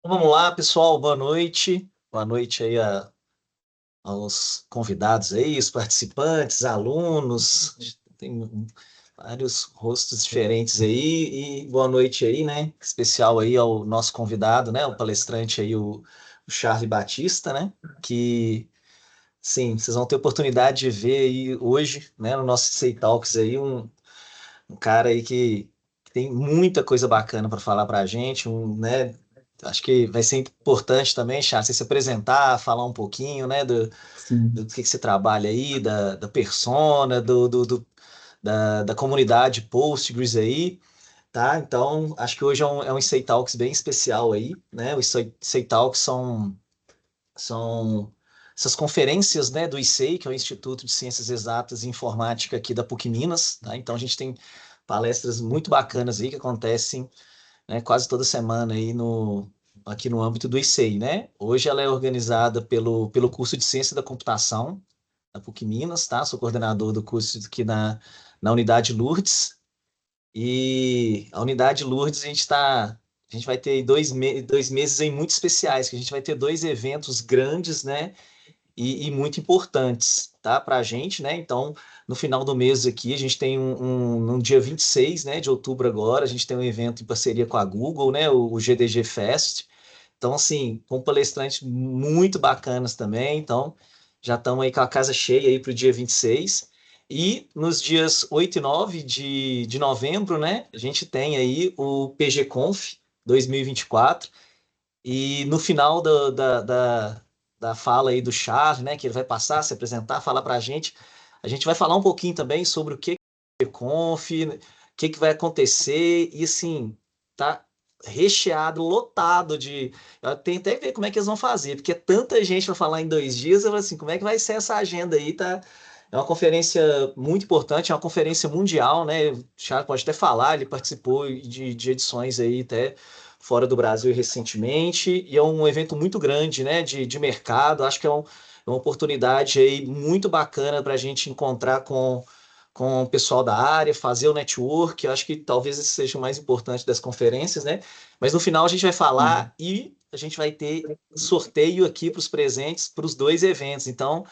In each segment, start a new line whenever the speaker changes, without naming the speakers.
Vamos lá, pessoal, boa noite. Boa noite aí aos convidados aí, os participantes, alunos. Tem vários rostos diferentes aí e boa noite aí, né? Especial aí ao nosso convidado, né? O palestrante aí, o Charlie Batista, né? Que, sim, vocês vão ter oportunidade de ver aí hoje, né? No nosso Say Talks aí, um cara aí que tem muita coisa bacana para falar para a gente, né? Acho que vai ser importante também, Chá, você se apresentar, falar um pouquinho, né, do
Sim.
que você trabalha aí, da persona, da comunidade Postgres aí, tá? Então, acho que hoje é um Stay Talks bem especial aí, né? Os Stay Talks são essas conferências, né, do ICEI, que é o Instituto de Ciências Exatas e Informática aqui da PUC Minas, tá? Então, a gente tem palestras muito bacanas aí que acontecem, né, quase toda semana aí aqui no âmbito do ICEI, né? Hoje ela é organizada pelo curso de Ciência da Computação da PUC Minas, tá? Sou coordenador do curso aqui na Unidade Lourdes. E a Unidade Lourdes a gente vai ter dois meses aí muito especiais, que a gente vai ter dois eventos grandes, né? E muito importantes, tá? Para a gente, né? Então, no final do mês aqui, a gente tem no dia 26, né, de outubro agora, a gente tem um evento em parceria com a Google, né? O GDG Fest. Então, assim, com palestrantes muito bacanas também. Então, já estamos aí com a casa cheia aí para o dia 26. E nos dias 8 e 9 de novembro, né, a gente tem aí o PG Conf 2024. E no final da fala aí do Charles, né, que ele vai passar, se apresentar, falar para a gente vai falar um pouquinho também sobre o que é o Conf, o que vai acontecer, e assim, tá recheado, lotado de. Eu tenho até que ver como é que eles vão fazer, porque é tanta gente para falar em 2 dias, eu falo assim, como é que vai ser essa agenda aí, tá? É uma conferência muito importante, é uma conferência mundial, né? O Charles pode até falar, ele participou de edições aí até fora do Brasil recentemente, e é um evento muito grande, né, de mercado. Acho que é uma oportunidade aí muito bacana para a gente encontrar com o pessoal da área, fazer o network. Eu acho que talvez esse seja o mais importante das conferências, né? Mas no final a gente vai
Uhum.
falar e a gente vai ter sorteio aqui para os presentes para os dois eventos. Então,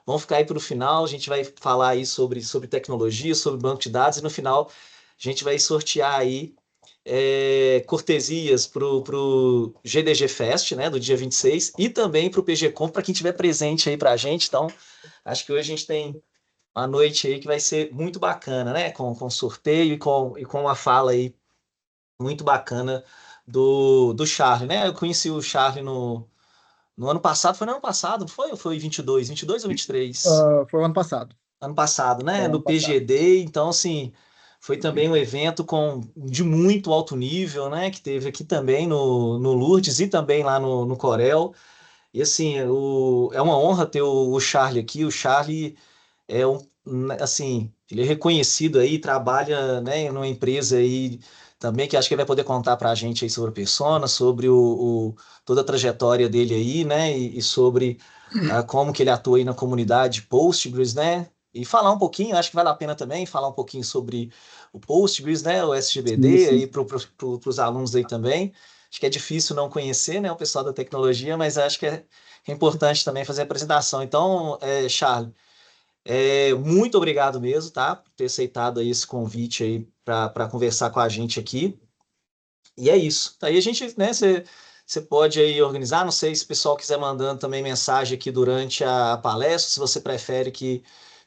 vamos ficar aí para o final. A gente vai falar aí sobre tecnologia, sobre banco de dados, e no final a gente vai sortear aí cortesias para o GDG Fest, né, do dia 26, e também para o PGCon, para quem tiver presente aí para a gente. Então, acho que hoje a gente tem uma noite aí que vai ser muito bacana, né, com sorteio e com uma fala aí muito bacana do Charlie, né? Eu conheci o Charlie no ano passado, foi no ano passado, não foi? Ou foi 22 ou 23?
Foi o ano passado.
Ano passado,
Foi
né?
o
No
ano passado.
PGD, então assim, foi também um evento de muito alto nível, né? Que teve aqui também no Lourdes e também lá no Corel. E assim, é uma honra ter o Charlie aqui. O Charlie é assim, ele é reconhecido aí, trabalha, né, numa empresa aí também que acho que ele vai poder contar para a gente aí sobre a persona, sobre toda a trajetória dele aí, né? E sobre como que ele atua aí na comunidade Postgres, né? E falar um pouquinho, acho que vale a pena também falar um pouquinho sobre o Postgres, né? O
Sim,
SGBD, aí
sim.
para os alunos aí também. Acho que é difícil não conhecer, né, o pessoal da tecnologia, mas acho que é importante também fazer a apresentação. Então, Charles, muito obrigado mesmo, tá? Por ter aceitado aí esse convite aí para conversar com a gente aqui. E é isso. Aí a gente, né, você pode aí organizar, não sei se o pessoal quiser mandando também mensagem aqui durante a palestra, se você prefere que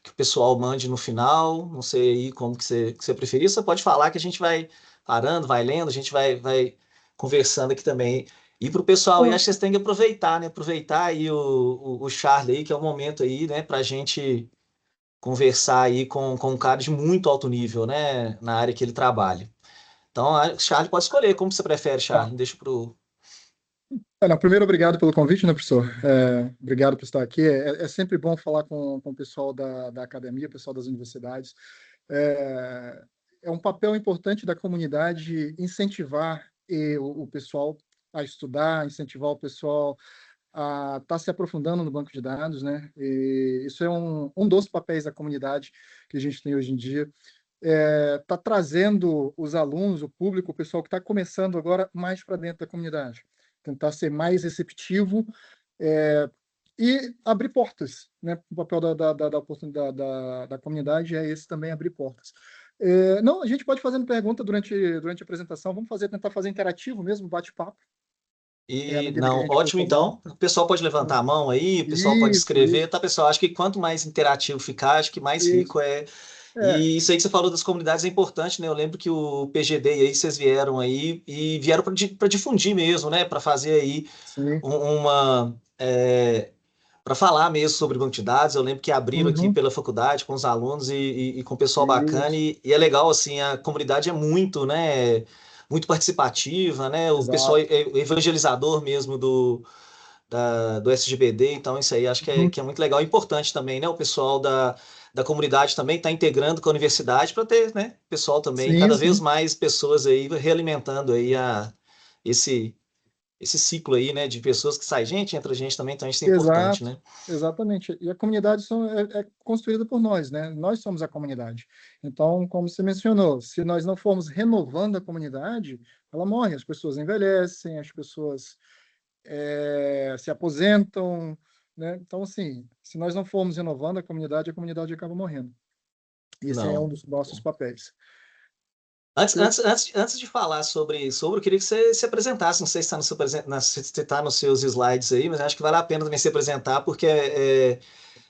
o pessoal mande no final, não sei aí como que você preferir, você pode falar que a gente vai parando, vai lendo, a gente vai conversando aqui também. E para o pessoal aí, acho que vocês têm que aproveitar, né? Aproveitar aí o Charlie aí, que é o momento aí, né, para a gente conversar aí com um cara de muito alto nível, né, na área que ele trabalha. Então, Charlie pode escolher como você prefere,
Tá.
Charlie. Deixa pro.
Não, primeiro, obrigado pelo convite, né, professor? Obrigado por estar aqui. É sempre bom falar com o pessoal da academia, pessoal das universidades. É, é um papel importante da comunidade incentivar o pessoal a estudar, incentivar o pessoal a estar se aprofundando no banco de dados, né? E isso é um dos papéis da comunidade que a gente tem hoje em dia. Está trazendo os alunos, o público, o pessoal que está começando agora mais para dentro da comunidade. tentar ser mais receptivo e abrir portas, né? O papel da oportunidade da comunidade é esse também, abrir portas. Não, a gente pode fazer pergunta durante a apresentação, vamos tentar fazer interativo mesmo, bate-papo, à
E
medida que a
não,
gente for
ótimo
falando.
então. O pessoal pode levantar a mão aí, o pessoal pode escrever,
Isso,
tá, pessoal? Acho que quanto mais interativo ficar, acho que mais
isso.
rico é.
É,
E isso aí que você falou das comunidades é importante, né? Eu lembro que o PGD aí, vocês vieram aí e vieram para difundir mesmo, né? Para fazer aí
sim.
uma. Para falar mesmo sobre banco de dados, eu lembro que abriram aqui
Uhum,
pela faculdade com os alunos e com o pessoal bacana,
isso,
e é legal, assim, a comunidade é muito, né? Muito participativa, né? O pessoal
exato.
é evangelizador mesmo do SGBD, então isso aí acho
Uhum,
que é muito legal e importante também, né? O pessoal da comunidade também está integrando com a universidade para ter, né? Pessoal também,
sim,
cada vez
sim.
mais pessoas aí realimentando aí esse, esse ciclo aí, né? De pessoas que saem gente, entra gente também, então isso é importante,
Exato,
né?
exatamente. E a comunidade é construída por nós, né? Nós somos a comunidade. Então, como você mencionou, se nós não formos renovando a comunidade, ela morre. As pessoas envelhecem, as pessoas se aposentam, né? Então, assim, se nós não formos renovando a comunidade acaba morrendo. E esse é um
Não.
dos nossos papéis. Eu,
Antes de falar sobre, eu queria que você se apresentasse. Não sei se está no seu, se está nos seus slides aí, mas acho que vale a pena também se apresentar, porque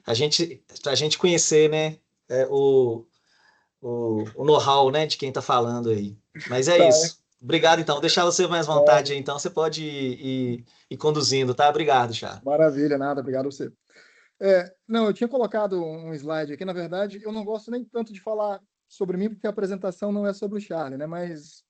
a gente conhecer, né, o know-how, né, de quem está falando aí. Mas é
tá,
isso. Obrigado, então. Vou deixar você mais vontade aí, então. Você pode ir conduzindo, tá? Obrigado, Chá.
maravilha, nada, obrigado a você. Não, eu tinha colocado um slide aqui, na verdade, eu não gosto nem tanto de falar sobre mim, porque a apresentação não é sobre o Charlie, né? Mas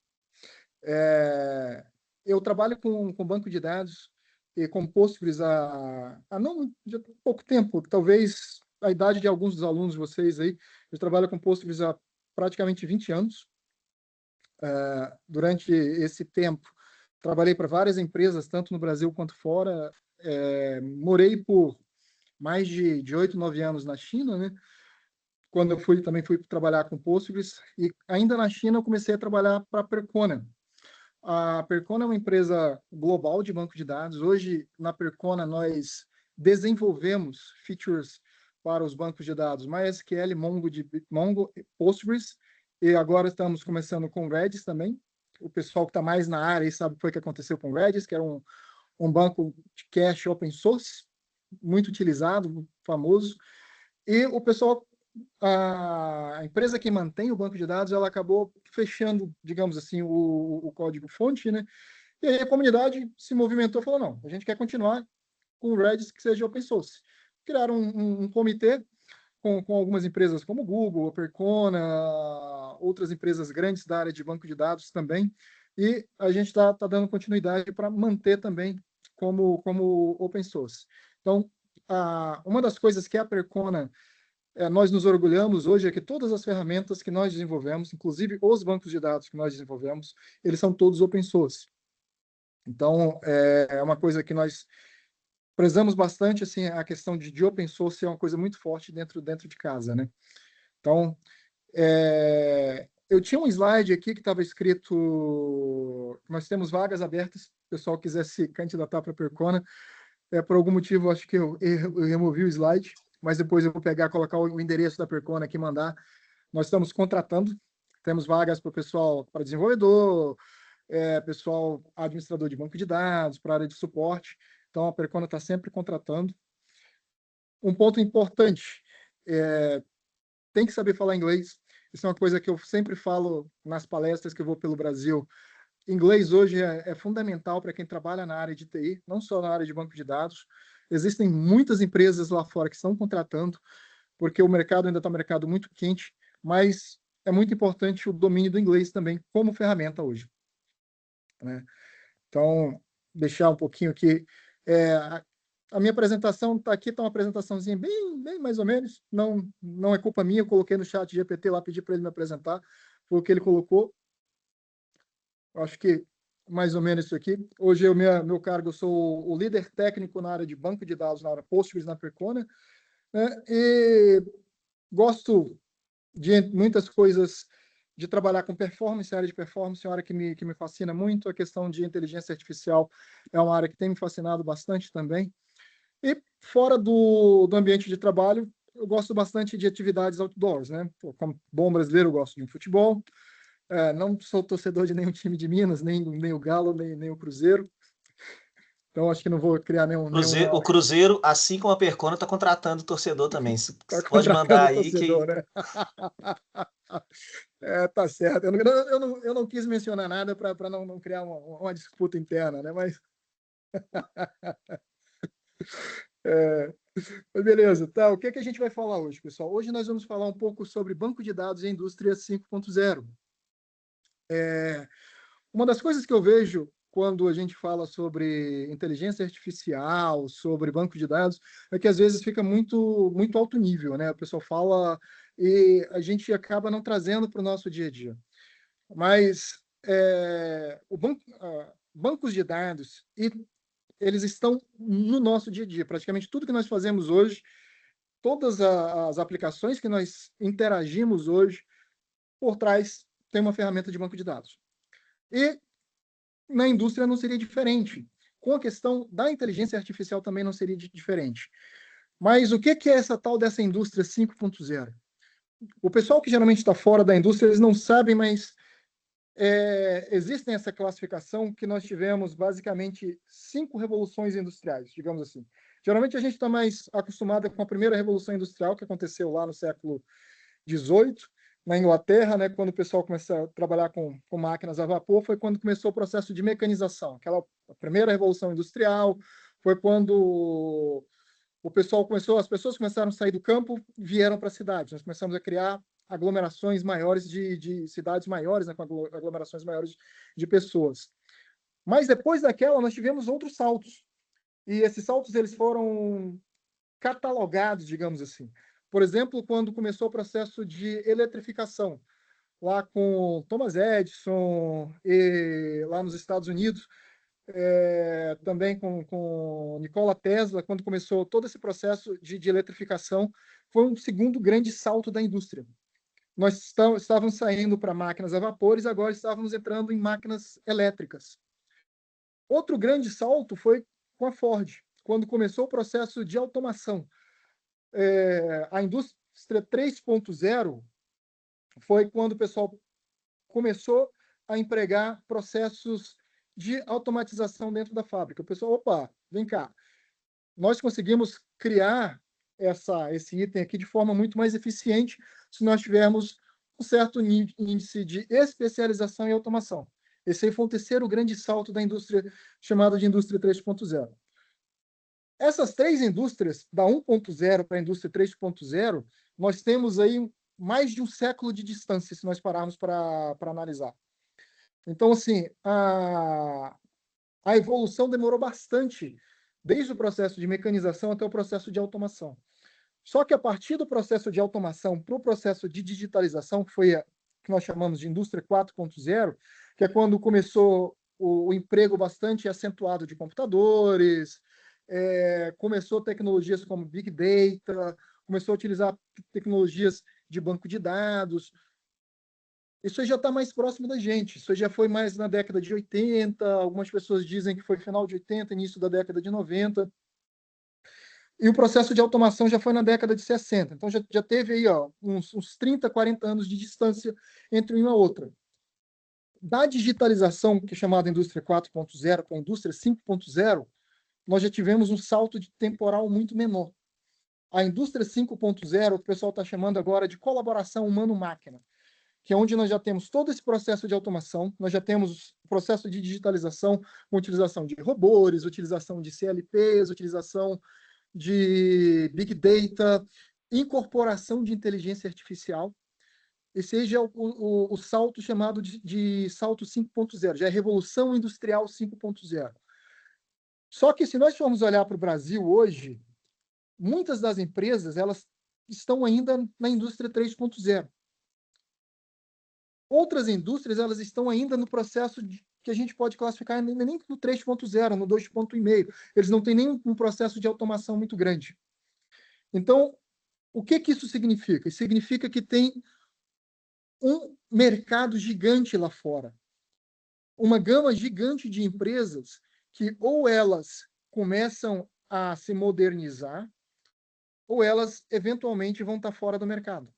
eu trabalho com banco de dados e com Postgres há não já tem pouco tempo, talvez a idade de alguns dos alunos de vocês aí. Eu trabalho com Postgres há praticamente 20 anos. Durante esse tempo, trabalhei para várias empresas, tanto no Brasil quanto fora. Morei por mais de 8, 9 anos na China, né? Quando eu também fui trabalhar com Postgres, e ainda na China eu comecei a trabalhar para a Percona. A Percona é uma empresa global de banco de dados. Hoje, na Percona, nós desenvolvemos features para os bancos de dados MySQL, Mongo, Postgres, e agora estamos começando com Redis também. O pessoal que está mais na área aí sabe o que foi que aconteceu com Redis, que era um banco de cache open source, muito utilizado, famoso. E o pessoal, a empresa que mantém o banco de dados, ela acabou fechando, digamos assim, o código-fonte, né? E aí a comunidade se movimentou e falou, não, a gente quer continuar com o Redis que seja open source. Criaram um comitê com algumas empresas como Google, a Percona, outras empresas grandes da área de banco de dados também, e a gente está dando continuidade para manter também como open source. Então, uma das coisas que a Percona nós nos orgulhamos hoje é que todas as ferramentas que nós desenvolvemos, inclusive os bancos de dados que nós desenvolvemos, eles são todos open source. Então, é uma coisa que nós prezamos bastante, assim, a questão de open source é uma coisa muito forte dentro de casa, né? Então, eu tinha um slide aqui que estava escrito, nós temos vagas abertas, se o pessoal quiser se candidatar para a Percona, por algum motivo, acho que eu removi o slide, mas depois eu vou pegar, colocar o endereço da Percona aqui e mandar. Nós estamos contratando, temos vagas para o pessoal, para desenvolvedor, pessoal administrador de banco de dados, para área de suporte. Então, a Percona está sempre contratando. Um ponto importante, tem que saber falar inglês. Isso é uma coisa que eu sempre falo nas palestras que eu vou pelo Brasil. Inglês hoje é fundamental para quem trabalha na área de TI, não só na área de banco de dados. Existem muitas empresas lá fora que estão contratando, porque o mercado ainda está um mercado muito quente, mas é muito importante o domínio do inglês também como ferramenta hoje, né? Então, deixar um pouquinho aqui. A minha apresentação está aqui, está uma apresentaçãozinha bem mais ou menos. Não é culpa minha, eu coloquei no chat GPT lá, pedi para ele me apresentar, foi o que ele colocou. Acho que mais ou menos isso aqui. Hoje, meu cargo, eu sou o líder técnico na área de banco de dados, na área Postgres, na Percona, né? E gosto de muitas coisas de trabalhar com performance, a área de performance é uma área que me fascina muito, a questão de inteligência artificial é uma área que tem me fascinado bastante também. E fora do ambiente de trabalho, eu gosto bastante de atividades outdoors, né? Pô, como bom brasileiro, eu gosto de um futebol. Não sou torcedor de nenhum time de Minas, nem o Galo, nem o Cruzeiro. Então, acho que não vou criar nenhuma.
O Cruzeiro, assim como a Percona, está contratando torcedor também. Você
Tá
pode mandar
contratando
aí
torcedor,
que
né? Tá certo. Eu não quis mencionar nada para não criar uma disputa interna, né? É, mas beleza, tá. O que é que a gente vai falar hoje, pessoal? Hoje nós vamos falar um pouco sobre banco de dados e indústria 5.0. Uma das coisas que eu vejo quando a gente fala sobre inteligência artificial, sobre banco de dados, é que às vezes fica muito alto nível, né? O pessoal fala e a gente acaba não trazendo para o nosso dia a dia. Mas bancos de dados, eles estão no nosso dia a dia. Praticamente tudo que nós fazemos hoje, todas as aplicações que nós interagimos hoje, por trás tem uma ferramenta de banco de dados. E na indústria não seria diferente. Com a questão da inteligência artificial também não seria diferente. Mas o que é essa tal dessa indústria 5.0? O pessoal que geralmente está fora da indústria, eles não sabem, mas existem essa classificação que nós tivemos basicamente 5 revoluções industriais, digamos assim. Geralmente a gente está mais acostumado com a primeira revolução industrial, que aconteceu lá no século XVIII, na Inglaterra, né, quando o pessoal começou a trabalhar com máquinas a vapor, foi quando começou o processo de mecanização. Aquela primeira revolução industrial foi quando o pessoal começou, as pessoas começaram a sair do campo e vieram para a cidade. Nós começamos a criar aglomerações maiores de cidades maiores, né, com aglomerações maiores de pessoas. Mas depois daquela, nós tivemos outros saltos. E esses saltos eles foram catalogados, digamos assim. Por exemplo, quando começou o processo de eletrificação, lá com Thomas Edison e lá nos Estados Unidos, também com Nikola Tesla, quando começou todo esse processo de eletrificação, foi um segundo grande salto da indústria. Nós estávamos saindo para máquinas a vapores, agora estávamos entrando em máquinas elétricas. Outro grande salto foi com a Ford, quando começou o processo de automação. A indústria 3.0 foi quando o pessoal começou a empregar processos de automatização dentro da fábrica. O pessoal, opa, vem cá, nós conseguimos criar esse item aqui de forma muito mais eficiente se nós tivermos um certo índice de especialização e automação. Esse aí foi o terceiro grande salto da indústria, chamada de indústria 3.0. Essas três indústrias, da 1.0 para a indústria 3.0, nós temos aí mais de um século de distância, se nós pararmos para analisar. Então, assim, a evolução demorou bastante, desde o processo de mecanização até o processo de automação. Só que a partir do processo de automação para o processo de digitalização, que foi que nós chamamos de indústria 4.0, que é quando começou o emprego bastante acentuado de computadores, começou tecnologias como Big Data, começou a utilizar tecnologias de banco de dados. Isso já está mais próximo da gente. Isso já foi mais na década de 80, algumas pessoas dizem que foi final de 80, início da década de 90. E o processo de automação já foi na década de 60. Então, já teve aí uns 30, 40 anos de distância entre uma e outra. Da digitalização, que é chamada indústria 4.0 para a indústria 5.0, nós já tivemos um salto de temporal muito menor. A indústria 5.0, o pessoal está chamando agora de colaboração humano-máquina, que é onde nós já temos todo esse processo de automação, nós já temos o processo de digitalização, com utilização de robôs, utilização de CLPs, utilização de Big Data, incorporação de inteligência artificial. Esse já é o salto chamado de salto 5.0, já é Revolução Industrial 5.0. Só que se nós formos olhar para o Brasil hoje, muitas das empresas elas estão ainda na indústria 3.0. Outras indústrias elas estão ainda no processo que a gente pode classificar nem no 3.0, no 2.5. Eles não têm nem um processo de automação muito grande. Então, o que isso significa? Isso significa que tem um mercado gigante lá fora, uma gama gigante de empresas que ou elas começam a se modernizar, ou elas eventualmente vão estar fora do mercado.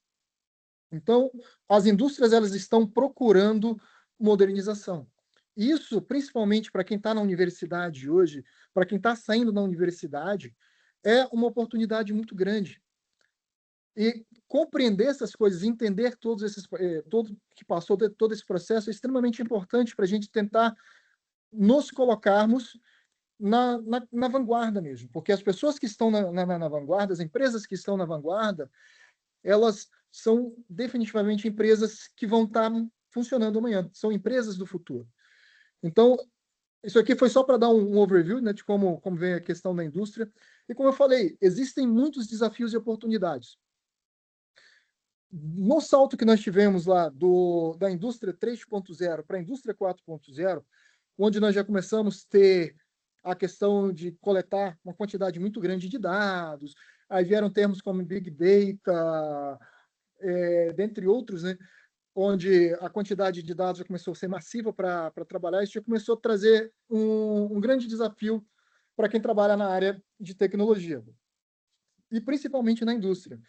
Então, as indústrias elas estão procurando modernização. Isso, principalmente para quem está na universidade hoje, para quem está saindo da universidade, é uma oportunidade muito grande. E compreender essas coisas, entender todo que passou todo esse processo é extremamente importante para a gente tentar nos colocarmos na vanguarda mesmo, porque as pessoas que estão na vanguarda, as empresas que estão na vanguarda, elas são definitivamente empresas que vão estar funcionando amanhã, são empresas do futuro. Então, isso aqui foi só para dar um overview, né, de como vem a questão da indústria. E como eu falei, existem muitos desafios e oportunidades. No salto que nós tivemos lá da indústria 3.0 para a indústria 4.0, onde nós já começamos a ter a questão de coletar uma quantidade muito grande de dados, aí vieram termos como Big Data, dentre outros, né, onde a quantidade de dados já começou a ser massiva para trabalhar, isso já começou a trazer um grande desafio para quem trabalha na área de tecnologia, e principalmente na indústria.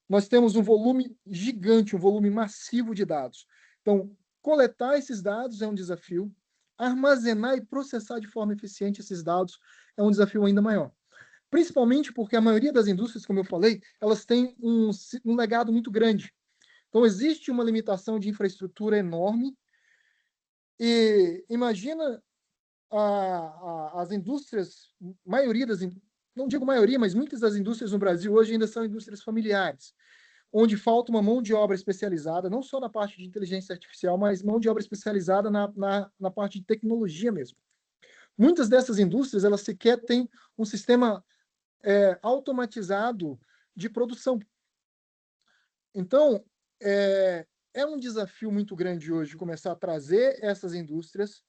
Nós temos um volume gigante, um volume massivo de dados. Então, coletar esses dados é um desafio, armazenar e processar de forma eficiente esses dados é um desafio ainda maior. Principalmente porque a maioria das indústrias, como eu falei, elas têm um legado muito grande. Então, existe uma limitação de infraestrutura enorme. E imagina as indústrias, não digo maioria, mas muitas das indústrias no Brasil hoje ainda são indústrias familiares, onde falta uma mão de obra especializada, não só na parte de inteligência artificial, mas mão de obra especializada na parte de tecnologia mesmo. Muitas dessas indústrias, elas sequer têm um sistema automatizado de produção. Então, é um desafio muito grande hoje começar a trazer essas indústrias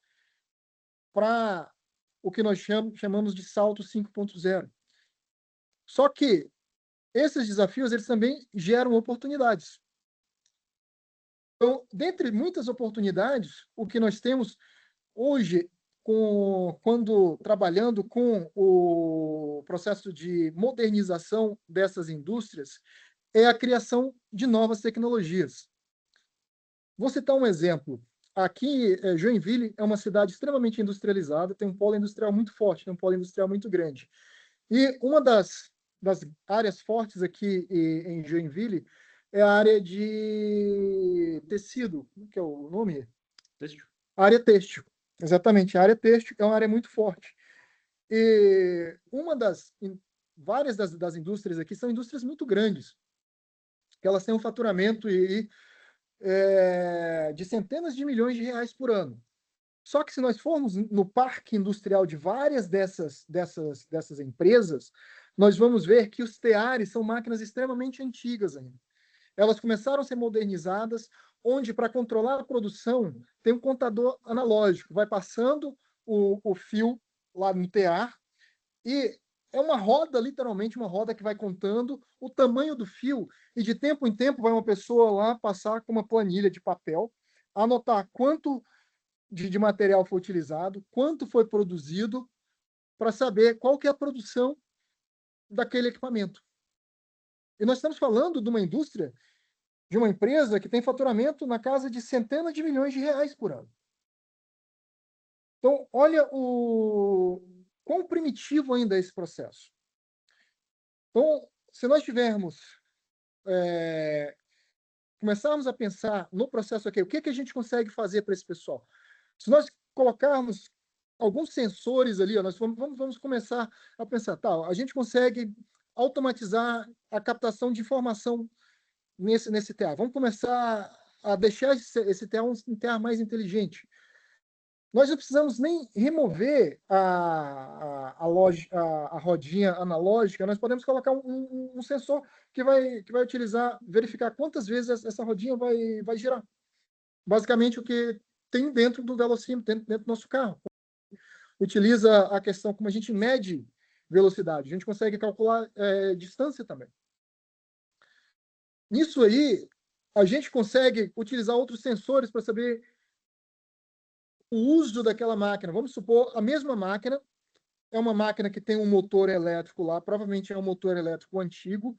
para o que nós chamamos de salto 5.0. Só que esses desafios eles também geram oportunidades. Então, dentre muitas oportunidades, o que nós temos hoje, quando trabalhando com o processo de modernização dessas indústrias, é a criação de novas tecnologias. Vou citar um exemplo. Aqui, Joinville é uma cidade extremamente industrializada, tem um polo industrial muito forte, tem um polo industrial muito grande. E uma das áreas fortes aqui em Joinville é a área de tecido, que é o nome?
Têxtil.
A área têxtil, exatamente. A área têxtil é uma área muito forte. E várias das indústrias aqui são indústrias muito grandes, que elas têm um faturamento de centenas de milhões de reais por ano. Só que se nós formos no parque industrial de várias dessas empresas, nós vamos ver que os teares são máquinas extremamente antigas ainda. Elas começaram a ser modernizadas, onde para controlar a produção tem um contador analógico, vai passando o fio lá no tear e é uma roda, literalmente uma roda que vai contando o tamanho do fio e de tempo em tempo vai uma pessoa lá passar com uma planilha de papel, anotar quanto de material foi utilizado, quanto foi produzido, para saber qual que é a produção daquele equipamento. E nós estamos falando de uma indústria, de uma empresa que tem faturamento na casa de centenas de milhões de reais por ano. Então, olha o quão primitivo ainda é esse processo. Então, se nós começarmos a pensar no processo aqui, o que a gente consegue fazer para esse pessoal? Se nós colocarmos alguns sensores ali, nós vamos começar a pensar, a gente consegue automatizar a captação de informação nesse TA. Vamos começar a deixar esse TA um TA mais inteligente. Nós não precisamos nem remover a rodinha analógica, nós podemos colocar um sensor que vai utilizar, verificar quantas vezes essa rodinha vai girar. Basicamente, o que tem dentro do velocímetro, dentro do nosso carro. Utiliza a questão como a gente mede velocidade. A gente consegue calcular distância também. Nisso aí, a gente consegue utilizar outros sensores para saber o uso daquela máquina. Vamos supor, a mesma máquina é uma máquina que tem um motor elétrico lá, provavelmente é um motor elétrico antigo,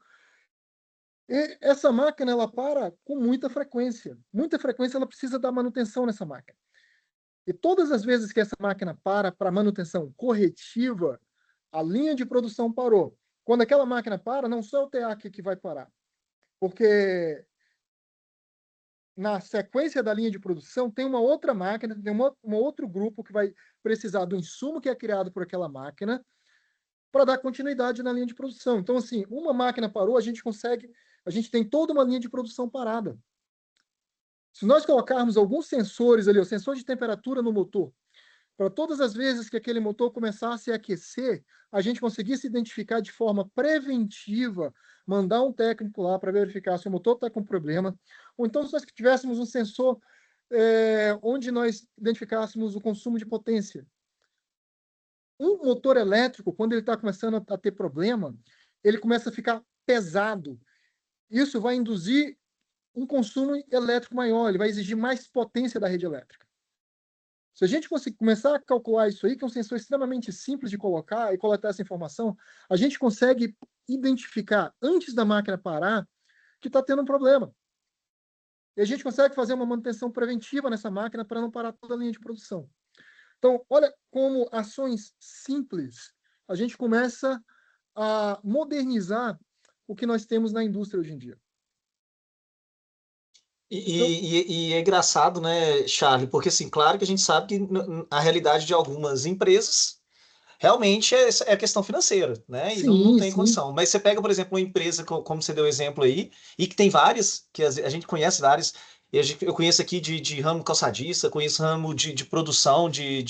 e essa máquina ela para com muita frequência. Muita frequência ela precisa dar manutenção nessa máquina. E todas as vezes que essa máquina para manutenção corretiva, a linha de produção parou. Quando aquela máquina para, não só é o TA que vai parar, porque na sequência da linha de produção tem uma outra máquina, tem um outro grupo que vai precisar do insumo que é criado por aquela máquina para dar continuidade na linha de produção. Então, assim, uma máquina parou, a gente tem toda uma linha de produção parada. Se nós colocarmos alguns sensores ali, o sensor de temperatura no motor, para todas as vezes que aquele motor começasse a aquecer, a gente conseguisse identificar de forma preventiva, mandar um técnico lá para verificar se o motor está com problema, ou então se nós tivéssemos um sensor onde nós identificássemos o consumo de potência. Um motor elétrico, quando ele está começando a ter problema, ele começa a ficar pesado. Isso vai induzir um consumo elétrico maior, ele vai exigir mais potência da rede elétrica. Se a gente conseguir começar a calcular isso aí, que é um sensor extremamente simples de colocar e coletar essa informação, a gente consegue identificar, antes da máquina parar, que está tendo um problema. E a gente consegue fazer uma manutenção preventiva nessa máquina para não parar toda a linha de produção. Então, olha como ações simples a gente começa a modernizar o que nós temos na indústria hoje em dia. Então,
E é engraçado, né, Charlie? Porque, assim, claro que a gente sabe que a realidade de algumas empresas realmente é questão financeira, né? E não
sim,
tem
sim,
condição. Mas você pega, por exemplo, uma empresa, como você deu exemplo aí, e que tem várias, que a gente conhece várias, e eu conheço aqui de ramo calçadista, conheço ramo de produção
sim,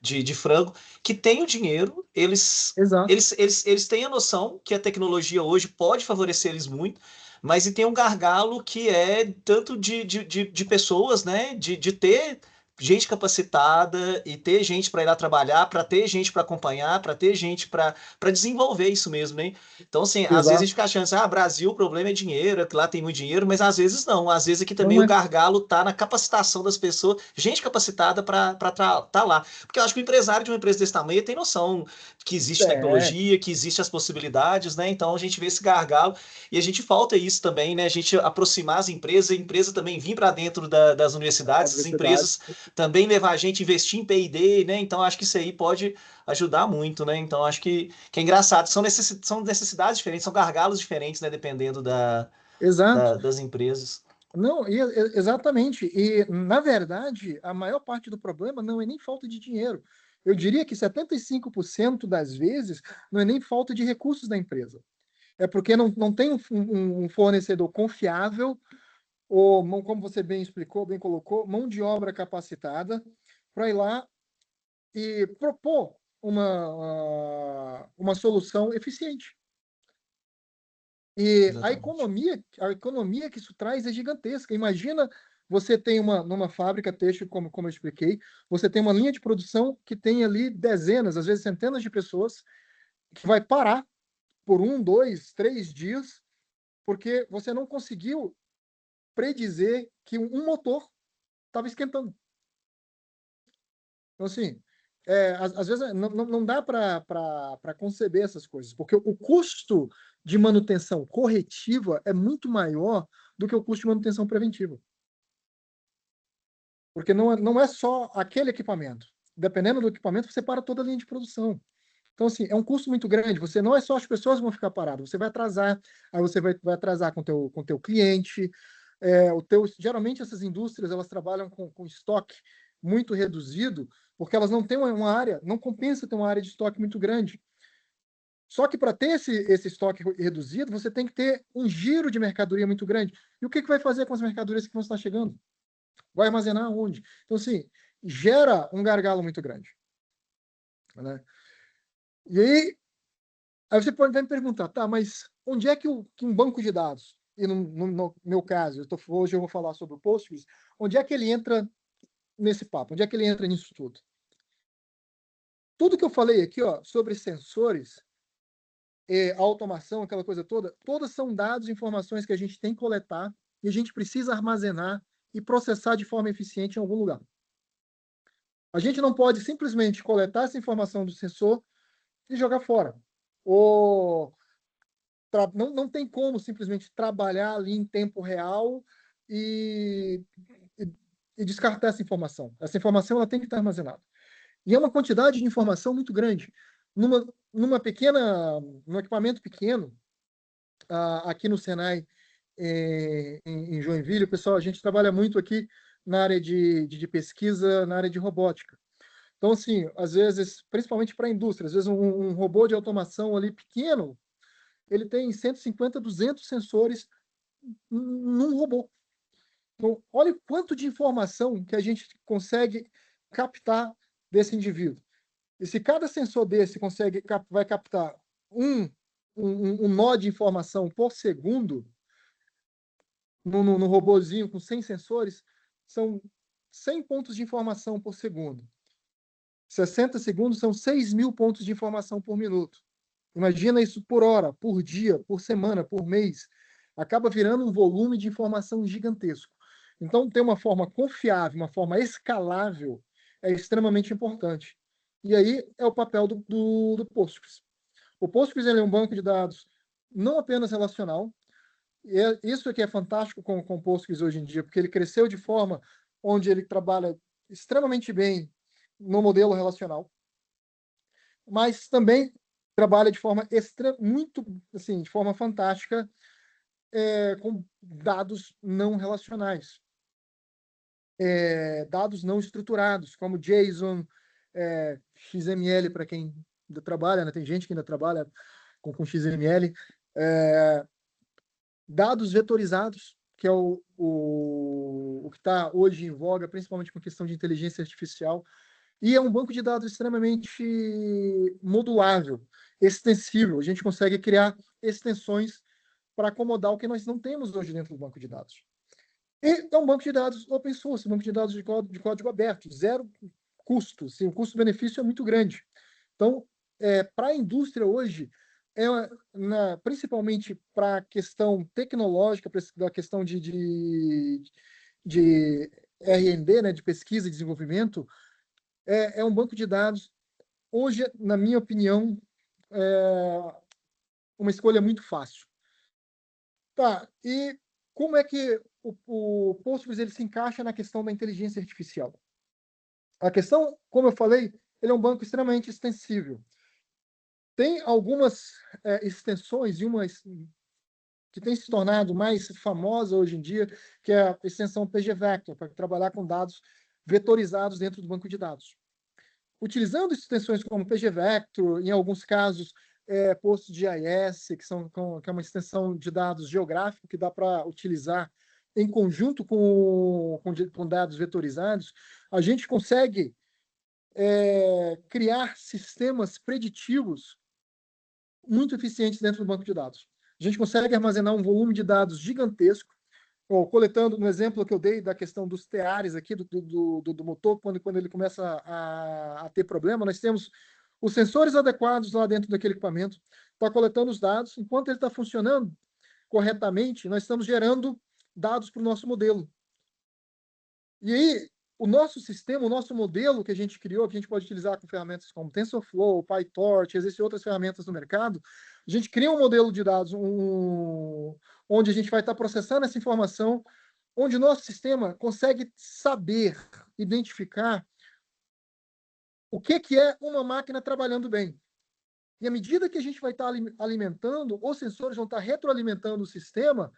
de frango, que tem o dinheiro,
exato,
eles têm a noção que a tecnologia hoje pode favorecer eles muito, mas e tem um gargalo que é tanto de pessoas, né? De ter gente capacitada e ter gente para ir lá trabalhar, para ter gente para acompanhar, para ter gente para desenvolver isso mesmo, né? Então, assim, às vezes a
exato.
gente fica achando assim, Brasil, o problema é dinheiro, é que lá tem muito dinheiro, mas às vezes não. Às vezes aqui também
Não
o
é.
gargalo tá na capacitação das pessoas, gente capacitada para tá lá. Porque eu acho que o empresário de uma empresa desse tamanho tem noção que existe
É,
tecnologia, que existe as possibilidades, né? Então a gente vê esse gargalo e a gente falta isso também, né? A gente aproximar as empresas, a empresa também vir para dentro das
a
universidades, as
diversidade.
empresas também levar a gente a investir em P&D, né? Então acho que isso aí pode ajudar muito, né? Então acho que é engraçado. São necessidades diferentes, são gargalos diferentes, né? Dependendo
Exato.
das empresas.
Não, exatamente. E, na verdade, a maior parte do problema não é nem falta de dinheiro. Eu diria que 75% das vezes não é nem falta de recursos da empresa. É porque não tem um fornecedor confiável, ou, como você bem explicou, bem colocou, mão de obra capacitada para ir lá e propor uma solução eficiente. E
Exatamente.
a economia que isso traz é gigantesca. Imagina você tem numa fábrica têxtil, como eu expliquei, você tem uma linha de produção que tem ali dezenas, às vezes centenas de pessoas, que vai parar por 1, 2, 3 dias, porque você não conseguiu predizer que um motor estava esquentando. Então, assim, às vezes não dá para conceber essas coisas, porque o custo de manutenção corretiva é muito maior do que o custo de manutenção preventiva. Porque não é só aquele equipamento. Dependendo do equipamento, você para toda a linha de produção. Então, assim, é um custo muito grande. Você não é só as pessoas que vão ficar paradas, você vai atrasar, aí você vai atrasar com teu cliente. Geralmente, essas indústrias elas trabalham com estoque muito reduzido, porque elas não têm uma área, não compensa ter uma área de estoque muito grande. Só que para ter esse estoque reduzido, você tem que ter um giro de mercadoria muito grande. E o que vai fazer com as mercadorias que vão estar chegando? Vai armazenar onde? Então, assim, gera um gargalo muito grande. Né? E aí você pode me perguntar, tá, mas onde é que um banco de dados, e no meu caso, hoje eu vou falar sobre o Postgres, onde é que ele entra nesse papo? Onde é que ele entra nisso tudo? Tudo que eu falei aqui, ó, sobre sensores, automação, aquela coisa toda, todas são dados, informações que a gente tem que coletar e a gente precisa armazenar e processar de forma eficiente em algum lugar. A gente não pode simplesmente coletar essa informação do sensor e jogar fora. Ou não tem como simplesmente trabalhar ali em tempo real e, e, e descartar essa informação. Essa informação ela tem que estar armazenada. E é uma quantidade de informação muito grande. Num equipamento pequeno, aqui no Senai, em Joinville, pessoal, a gente trabalha muito aqui na área de pesquisa, na área de robótica. Então, assim, às vezes, principalmente para a indústria, às vezes um robô de automação ali pequeno, ele tem 150, 200 sensores num robô. Então, olha o quanto de informação que a gente consegue captar desse indivíduo. E se cada sensor desse vai captar um nó de informação por segundo, no robozinho com 100 sensores, são 100 pontos de informação por segundo. 60 segundos são 6.000 pontos de informação por minuto. Imagina isso por hora, por dia, por semana, por mês. Acaba virando um volume de informação gigantesco. Então, ter uma forma confiável, uma forma escalável, é extremamente importante. E aí é o papel do Postgres. O Postgres ele é um banco de dados não apenas relacional, e isso que é fantástico com o Postgres hoje em dia, porque ele cresceu de forma onde ele trabalha extremamente bem no modelo relacional, mas também trabalha de forma muito assim, de forma fantástica com dados não relacionais, dados não estruturados, como JSON, XML para quem ainda trabalha, né? Tem gente que ainda trabalha com XML, dados vetorizados, que é o que está hoje em voga, principalmente com questão de inteligência artificial. E é um banco de dados extremamente modulável, extensível. A gente consegue criar extensões para acomodar o que nós não temos hoje dentro do banco de dados. E é um banco de dados open source, um banco de dados de código aberto, zero custo. Assim, o custo-benefício é muito grande. Então, para a indústria hoje, principalmente para a questão tecnológica, para a questão de R&D, né, de pesquisa e desenvolvimento, é um banco de dados, hoje, na minha opinião, uma escolha muito fácil. Tá, e como é que o Postgres ele se encaixa na questão da inteligência artificial? A questão, como eu falei, ele é um banco extremamente extensível. Tem algumas extensões, e uma que tem se tornado mais famosa hoje em dia, que é a extensão PGVector, para trabalhar com dados vetorizados dentro do banco de dados. Utilizando extensões como PGVector, em alguns casos, PostGIS, que é uma extensão de dados geográfico que dá para utilizar em conjunto com dados vetorizados, a gente consegue criar sistemas preditivos muito eficientes dentro do banco de dados. A gente consegue armazenar um volume de dados gigantesco, coletando, no exemplo que eu dei da questão dos teares aqui, do motor, quando ele começa a ter problema, nós temos os sensores adequados lá dentro daquele equipamento, está coletando os dados, enquanto ele está funcionando corretamente, nós estamos gerando dados para o nosso modelo. E aí, o nosso sistema, o nosso modelo que a gente criou, que a gente pode utilizar com ferramentas como TensorFlow, PyTorch, existem outras ferramentas no mercado, a gente cria um modelo de dados onde a gente vai estar processando essa informação, onde o nosso sistema consegue saber, identificar o que é uma máquina trabalhando bem. E à medida que a gente vai estar alimentando, os sensores vão estar retroalimentando o sistema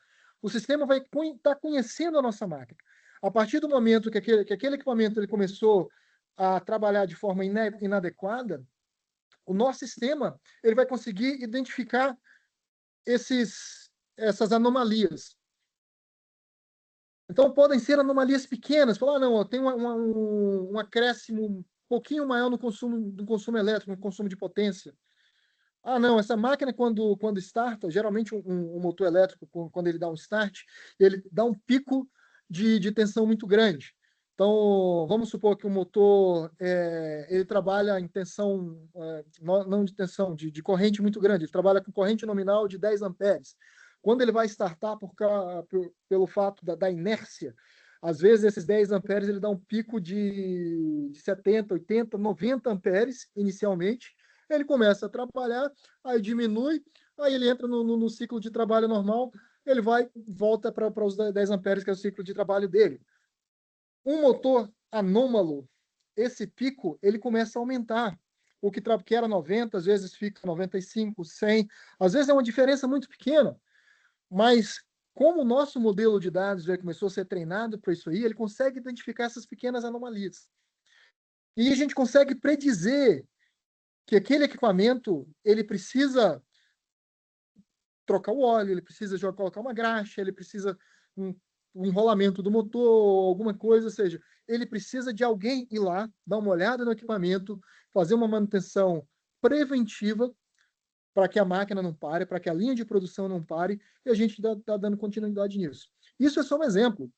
vai estar conhecendo a nossa máquina. A partir do momento que aquele equipamento ele começou a trabalhar de forma inadequada, o nosso sistema ele vai conseguir identificar essas anomalias. Então, podem ser anomalias pequenas. Falar, não, tem um acréscimo um pouquinho maior no consumo elétrico, no consumo de potência. Ah, não, essa máquina, quando starta, geralmente um motor elétrico, quando ele dá um start, ele dá um pico de tensão muito grande. Então, vamos supor que o motor ele trabalha em tensão, não de tensão, de corrente muito grande, ele trabalha com corrente nominal de 10 amperes. quando ele vai startar pelo fato da inércia, às vezes esses 10 amperes ele dá um pico de 70, 80, 90 amperes inicialmente, ele começa a trabalhar, aí diminui, aí ele entra no ciclo de trabalho normal, ele volta para os 10 amperes, que é o ciclo de trabalho dele. Um motor anômalo, esse pico, ele começa a aumentar. O que era 90, às vezes fica 95, 100, às vezes é uma diferença muito pequena, mas como o nosso modelo de dados já começou a ser treinado para isso aí, ele consegue identificar essas pequenas anomalias. E a gente consegue predizer que aquele equipamento, ele precisa trocar o óleo, ele precisa colocar uma graxa, ele precisa um enrolamento do motor, alguma coisa, ou seja, ele precisa de alguém ir lá, dar uma olhada no equipamento, fazer uma manutenção preventiva para que a máquina não pare, para que a linha de produção não pare, e a gente está dando continuidade nisso. Isso é só um exemplo.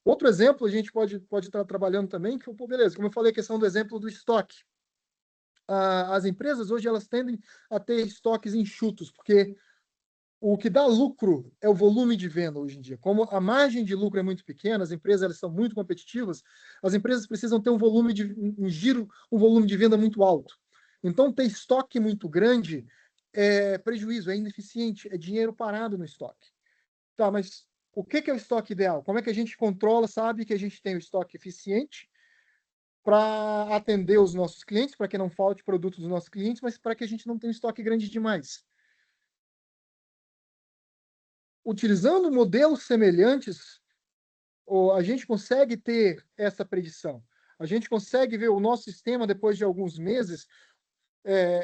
Outro exemplo, a gente pode estar trabalhando também, que, pô, beleza, como eu falei, a questão do exemplo do estoque. As empresas hoje elas tendem a ter estoques enxutos, porque o que dá lucro é o volume de venda hoje em dia. Como a margem de lucro é muito pequena, as empresas elas são muito competitivas, as empresas precisam ter um giro, um volume de venda muito alto. Então, ter estoque muito grande é prejuízo, é ineficiente, é dinheiro parado no estoque. Tá, mas o que é o estoque ideal? Como é que a gente controla, sabe que a gente tem o estoque eficiente para atender os nossos clientes, para que não falte produto dos nossos clientes, mas para que a gente não tenha um estoque grande demais? Utilizando modelos semelhantes, a gente consegue ter essa predição. A gente consegue ver o nosso sistema, depois de alguns meses,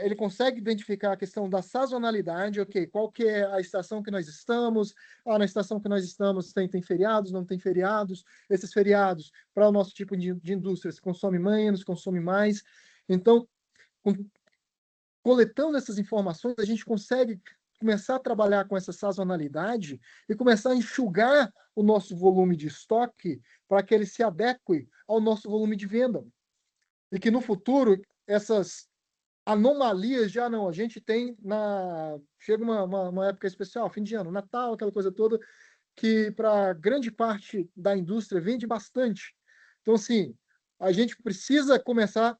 ele consegue identificar a questão da sazonalidade, ok, qual que é a estação que nós estamos, na estação que nós estamos tem feriados, não tem feriados, esses feriados, para o nosso tipo de indústria, se consome menos, consome mais. Então, coletando essas informações, a gente consegue começar a trabalhar com essa sazonalidade e começar a enxugar o nosso volume de estoque para que ele se adeque ao nosso volume de venda. E que no futuro, essas anomalias já não. A gente tem chega uma época especial, fim de ano, Natal, aquela coisa toda, que para grande parte da indústria vende bastante. Então, assim, a gente precisa começar a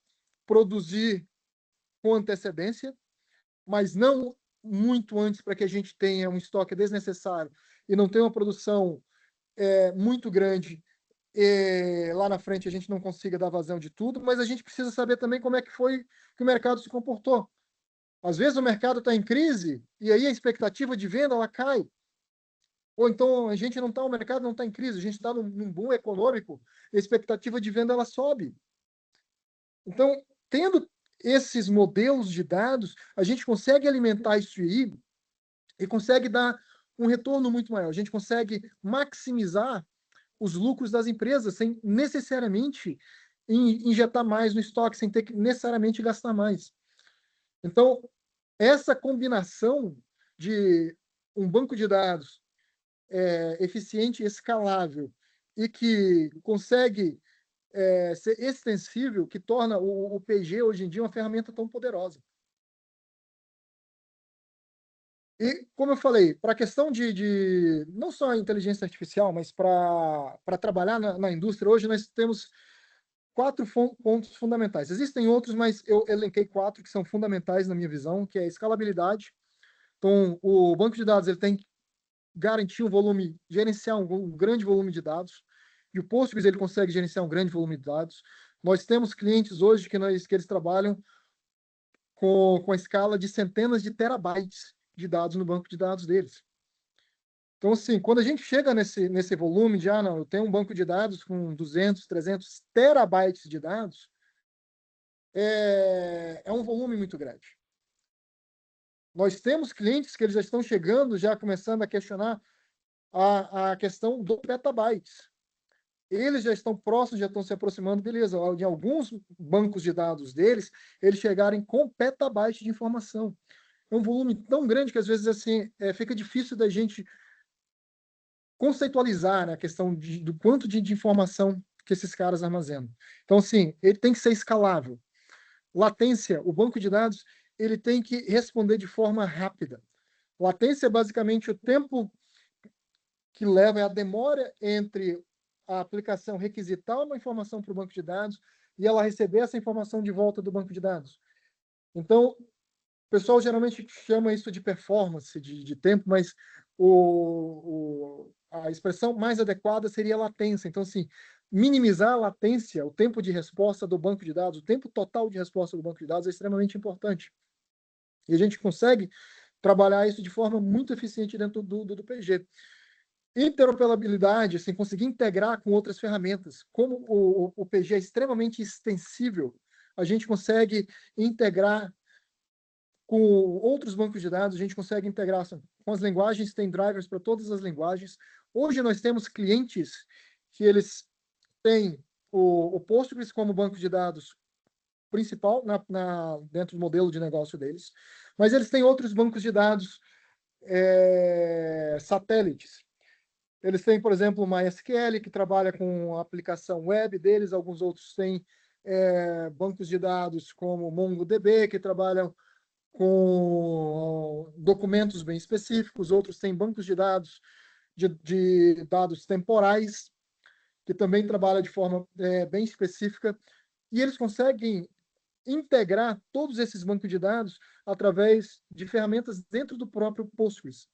produzir com antecedência, mas não muito antes para que a gente tenha um estoque desnecessário e não tenha uma produção muito grande e lá na frente a gente não consiga dar vazão de tudo, mas a gente precisa saber também como é que foi que o mercado se comportou. Às vezes o mercado está em crise e aí a expectativa de venda ela cai. Ou então a gente não está, o mercado não está em crise, a gente está num boom econômico, a expectativa de venda ela sobe. Então, tendo esses modelos de dados, a gente consegue alimentar isso aí e consegue dar um retorno muito maior. A gente consegue maximizar os lucros das empresas sem necessariamente injetar mais no estoque, sem ter que necessariamente gastar mais. Então, essa combinação de um banco de dados eficiente e escalável e que consegue ser extensível, que torna o PG hoje em dia uma ferramenta tão poderosa. E, como eu falei, para a questão de não só a inteligência artificial, mas para trabalhar na indústria, hoje nós temos 4 pontos fundamentais. Existem outros, mas eu elenquei 4 que são fundamentais na minha visão, que é a escalabilidade. Então, o banco de dados ele tem que garantir gerenciar um grande volume de dados, e o Postgres ele consegue gerenciar um grande volume de dados. Nós temos clientes hoje que eles trabalham com a escala de centenas de terabytes de dados no banco de dados deles. Então, assim, quando a gente chega nesse volume de, não, eu tenho um banco de dados com 200, 300 terabytes de dados, é um volume muito grande. Nós temos clientes que eles já estão chegando, já começando a questionar a questão do petabytes. Eles já estão próximos, já estão se aproximando, beleza. Em alguns bancos de dados deles, eles chegarem com petabytes de informação. É um volume tão grande que às vezes assim fica difícil da gente conceitualizar, né, a questão do quanto de informação que esses caras armazenam. Então, assim, ele tem que ser escalável. Latência, o banco de dados, ele tem que responder de forma rápida. Latência é basicamente o tempo que leva é a demora entre a aplicação requisitar uma informação para o banco de dados e ela receber essa informação de volta do banco de dados. Então, o pessoal geralmente chama isso de performance, de tempo, mas a expressão mais adequada seria latência. Então, assim, minimizar a latência, o tempo de resposta do banco de dados, o tempo total de resposta do banco de dados é extremamente importante. E a gente consegue trabalhar isso de forma muito eficiente dentro do PG. Interoperabilidade, assim, conseguir integrar com outras ferramentas. Como o PG é extremamente extensível, a gente consegue integrar com outros bancos de dados, a gente consegue integrar assim, com as linguagens, tem drivers para todas as linguagens. Hoje nós temos clientes que eles têm o Postgres como banco de dados principal dentro do modelo de negócio deles, mas eles têm outros bancos de dados satélites. Eles têm, por exemplo, o MySQL, que trabalha com a aplicação web deles, alguns outros têm bancos de dados como MongoDB, que trabalham com documentos bem específicos, outros têm bancos de dados de dados temporais, que também trabalham de forma bem específica, e eles conseguem integrar todos esses bancos de dados através de ferramentas dentro do próprio Postgres.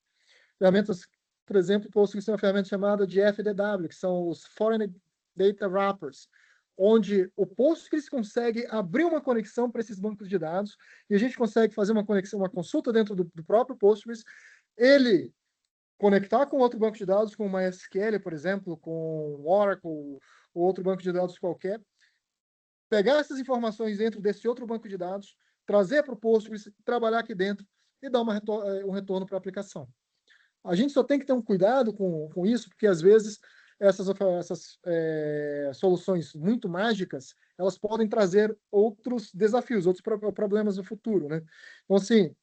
Ferramentas, por exemplo, o Postgres tem uma ferramenta chamada de FDW, que são os Foreign Data Wrappers, onde o Postgres consegue abrir uma conexão para esses bancos de dados e a gente consegue fazer uma conexão, uma consulta dentro do próprio Postgres, ele conectar com outro banco de dados, com o MySQL, por exemplo, com o Oracle, ou outro banco de dados qualquer, pegar essas informações dentro desse outro banco de dados, trazer para o Postgres, trabalhar aqui dentro e dar um retorno para a aplicação. A gente só tem que ter um cuidado com isso, porque às vezes essas soluções muito mágicas, elas podem trazer outros desafios, outros problemas no futuro, né? Então, assim,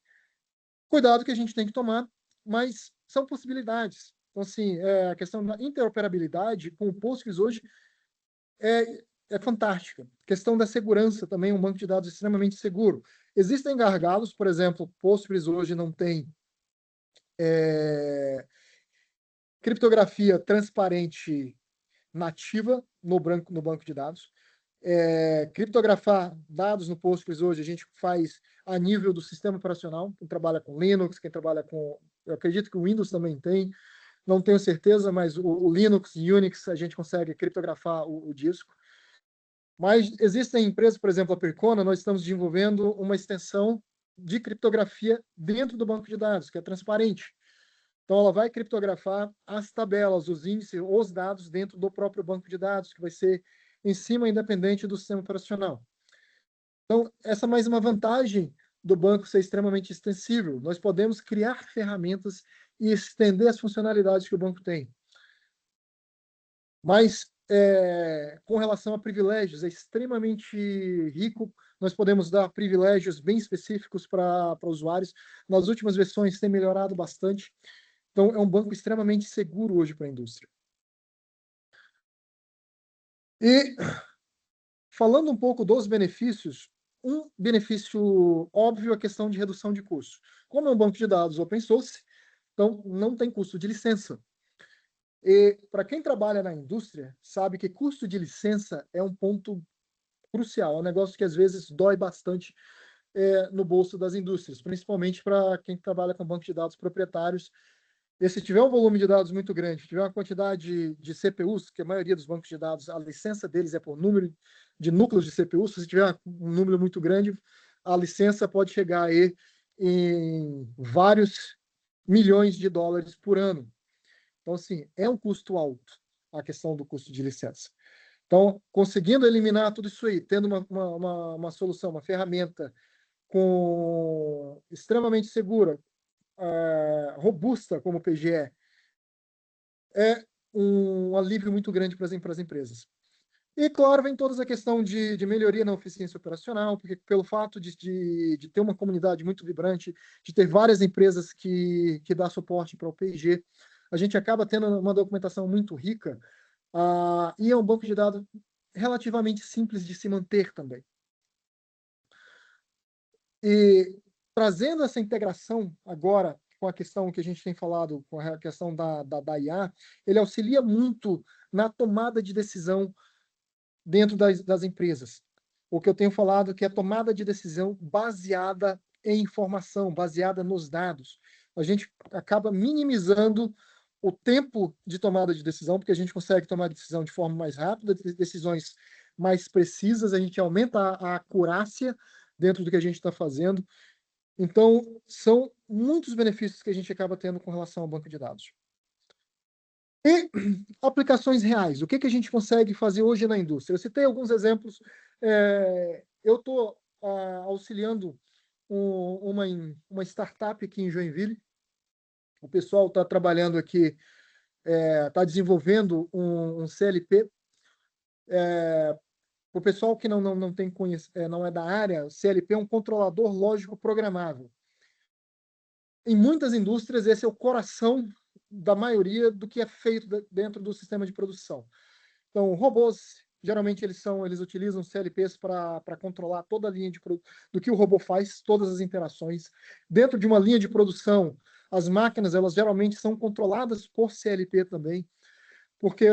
cuidado que a gente tem que tomar, mas são possibilidades. Então, assim, a questão da interoperabilidade com o Postgres hoje é fantástica. A questão da segurança também, um banco de dados extremamente seguro. Existem gargalos, por exemplo, Postgres hoje não tem criptografia transparente nativa no banco de dados. Criptografar dados no Postgres hoje a gente faz a nível do sistema operacional, quem trabalha com Linux, quem trabalha com... Eu acredito que o Windows também tem, não tenho certeza, mas o Linux e Unix a gente consegue criptografar o disco. Mas existem empresas, por exemplo, a Percona, nós estamos desenvolvendo uma extensão de criptografia dentro do banco de dados, que é transparente. Então, ela vai criptografar as tabelas, os índices, os dados dentro do próprio banco de dados, que vai ser em cima independente do sistema operacional. Então, essa é mais uma vantagem do banco ser extremamente extensível. Nós podemos criar ferramentas e estender as funcionalidades que o banco tem. Mas, com relação a privilégios, é extremamente rico. Nós podemos dar privilégios bem específicos para usuários. Nas últimas versões tem melhorado bastante. Então, é um banco extremamente seguro hoje para a indústria. E, falando um pouco dos benefícios, um benefício óbvio é a questão de redução de custos. Como é um banco de dados open source, então não tem custo de licença. E, para quem trabalha na indústria, sabe que custo de licença é um ponto crucial, é um negócio que às vezes dói bastante no bolso das indústrias, principalmente para quem trabalha com banco de dados proprietários. E se tiver um volume de dados muito grande, tiver uma quantidade de CPUs, que a maioria dos bancos de dados, a licença deles é por número de núcleos de CPUs, se tiver um número muito grande, a licença pode chegar aí em vários milhões de dólares por ano. Então, assim, é um custo alto a questão do custo de licença. Então, conseguindo eliminar tudo isso aí, tendo uma solução, uma ferramenta extremamente segura, robusta como o PGE, é um alívio muito grande para as empresas. E, claro, vem toda a questão de melhoria na eficiência operacional, porque pelo fato de ter uma comunidade muito vibrante, de ter várias empresas que dão suporte para o PG, a gente acaba tendo uma documentação muito rica, e é um banco de dados relativamente simples de se manter também. E trazendo essa integração agora com a questão que a gente tem falado, com a questão da IA, ele auxilia muito na tomada de decisão dentro das empresas. O que eu tenho falado que é tomada de decisão baseada em informação, baseada nos dados. A gente acaba minimizando o tempo de tomada de decisão, porque a gente consegue tomar decisão de forma mais rápida, decisões mais precisas, a gente aumenta a acurácia dentro do que a gente está fazendo. Então, são muitos benefícios que a gente acaba tendo com relação ao banco de dados. E aplicações reais. O que a gente consegue fazer hoje na indústria? Eu citei alguns exemplos. Eu estou auxiliando uma startup aqui em Joinville. O pessoal está trabalhando aqui, está desenvolvendo um CLP. O pessoal que não tem não é da área, o CLP é um controlador lógico programável. Em muitas indústrias, esse é o coração da maioria do que é feito dentro do sistema de produção. Então, robôs, geralmente eles utilizam CLPs para controlar toda a linha do que o robô faz, todas as interações. Dentro de uma linha de produção, as máquinas, elas geralmente são controladas por CLP também, porque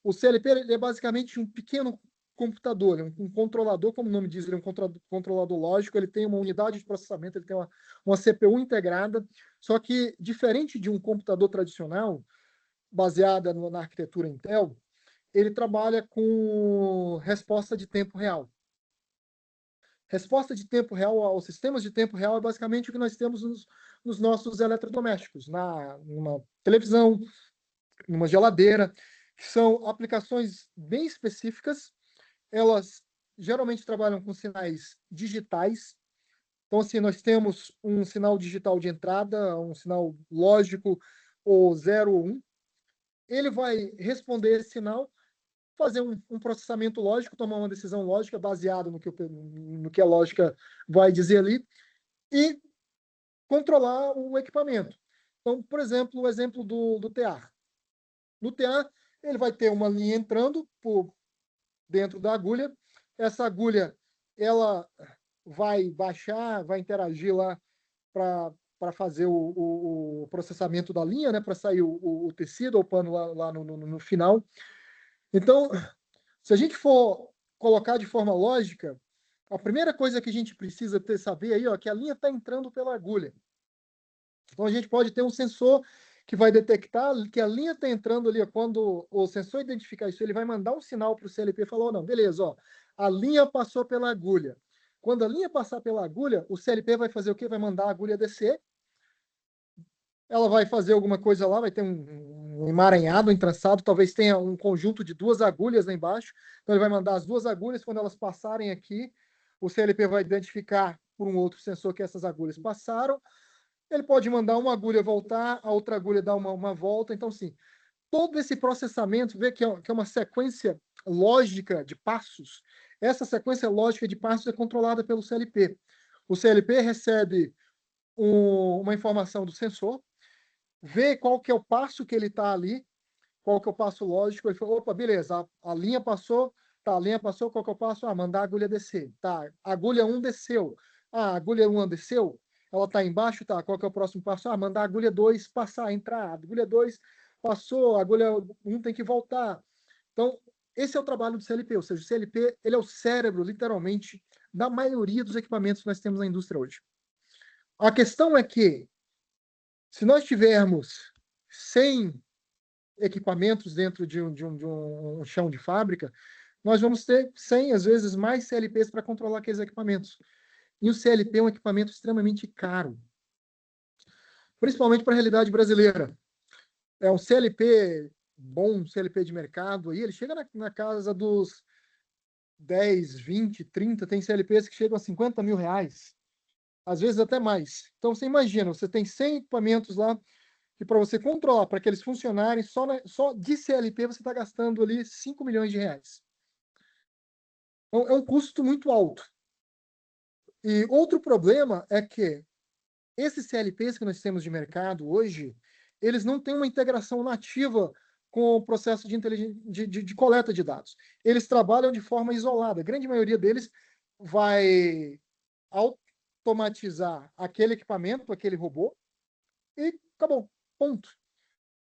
o CLP ele é basicamente um pequeno computador, um controlador, como o nome diz, ele é um controlador lógico, ele tem uma unidade de processamento, ele tem uma CPU integrada, só que, diferente de um computador tradicional, baseada na arquitetura Intel, ele trabalha com resposta de tempo real. Resposta de tempo real aos sistemas de tempo real é basicamente o que nós temos nos nossos eletrodomésticos, numa televisão, numa geladeira, que são aplicações bem específicas. Elas geralmente trabalham com sinais digitais. Então, assim, nós temos um sinal digital de entrada, um sinal lógico, ou 0 ou 1. Ele vai responder esse sinal, fazer um processamento lógico, tomar uma decisão lógica baseada no que a lógica vai dizer ali, e controlar o equipamento. Então, por exemplo, o exemplo do TA. No TA, ele vai ter uma linha entrando por dentro da agulha. Essa agulha, ela vai baixar, vai interagir lá para fazer o processamento da linha, né, para sair o tecido ou o pano lá no final. Então, se a gente for colocar de forma lógica, a primeira coisa que a gente precisa saber aí, ó, é que a linha está entrando pela agulha. Então, a gente pode ter um sensor que vai detectar que a linha está entrando ali. Quando o sensor identificar isso, ele vai mandar um sinal para o CLP e falar, oh, não, beleza, ó, a linha passou pela agulha. Quando a linha passar pela agulha, o CLP vai fazer o quê? Vai mandar a agulha descer. Ela vai fazer alguma coisa lá, vai ter um emaranhado, um entrançado, talvez tenha um conjunto de 2 agulhas lá embaixo. Então, ele vai mandar as 2 agulhas. Quando elas passarem aqui, o CLP vai identificar por um outro sensor que essas agulhas passaram. Ele pode mandar uma agulha voltar, a outra agulha dar uma volta. Então, sim, todo esse processamento, vê que é uma sequência lógica de passos. Essa sequência lógica de passos é controlada pelo CLP. O CLP recebe uma informação do sensor, vê qual que é o passo que ele está ali, qual que é o passo lógico. Ele falou, opa, beleza, a linha passou, tá, a linha passou, qual que é o passo? Mandar a agulha descer. Tá, a agulha 1 desceu. A agulha 1 desceu, ela está embaixo, tá, qual que é o próximo passo? Mandar a agulha 2 passar, entrar. A agulha 2 passou, a agulha 1 tem que voltar. Então, esse é o trabalho do CLP, ou seja, o CLP ele é o cérebro, literalmente, da maioria dos equipamentos que nós temos na indústria hoje. A questão é que, se nós tivermos 100 equipamentos dentro de um chão de fábrica, nós vamos ter 100, às vezes, mais CLPs para controlar aqueles equipamentos. E o CLP é um equipamento extremamente caro, principalmente para a realidade brasileira. É um CLP bom, um CLP de mercado, aí ele chega na casa dos 10, 20, 30, tem CLPs que chegam a 50 mil reais, às vezes até mais. Então, você imagina, você tem 100 equipamentos lá, que para você controlar, para que eles funcionarem, só de CLP você está gastando ali 5 milhões de reais. Então, é um custo muito alto. E outro problema é que esses CLPs que nós temos de mercado hoje, eles não têm uma integração nativa com o processo de coleta de dados. Eles trabalham de forma isolada. A grande maioria deles vai automatizar aquele equipamento, aquele robô, e acabou, ponto.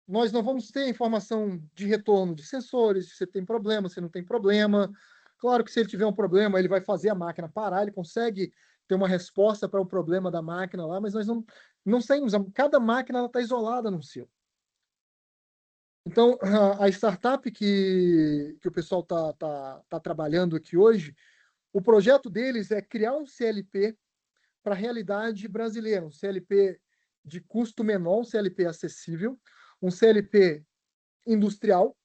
Nós não vamos ter informação de retorno de sensores, se você tem problema, se não tem problema. Claro que se ele tiver um problema, ele vai fazer a máquina parar, ele consegue ter uma resposta para o problema da máquina lá, mas nós não temos, cada máquina está isolada num silo. Então, a startup que o pessoal tá trabalhando aqui hoje, o projeto deles é criar um CLP para a realidade brasileira, um CLP de custo menor, um CLP acessível, um CLP industrial,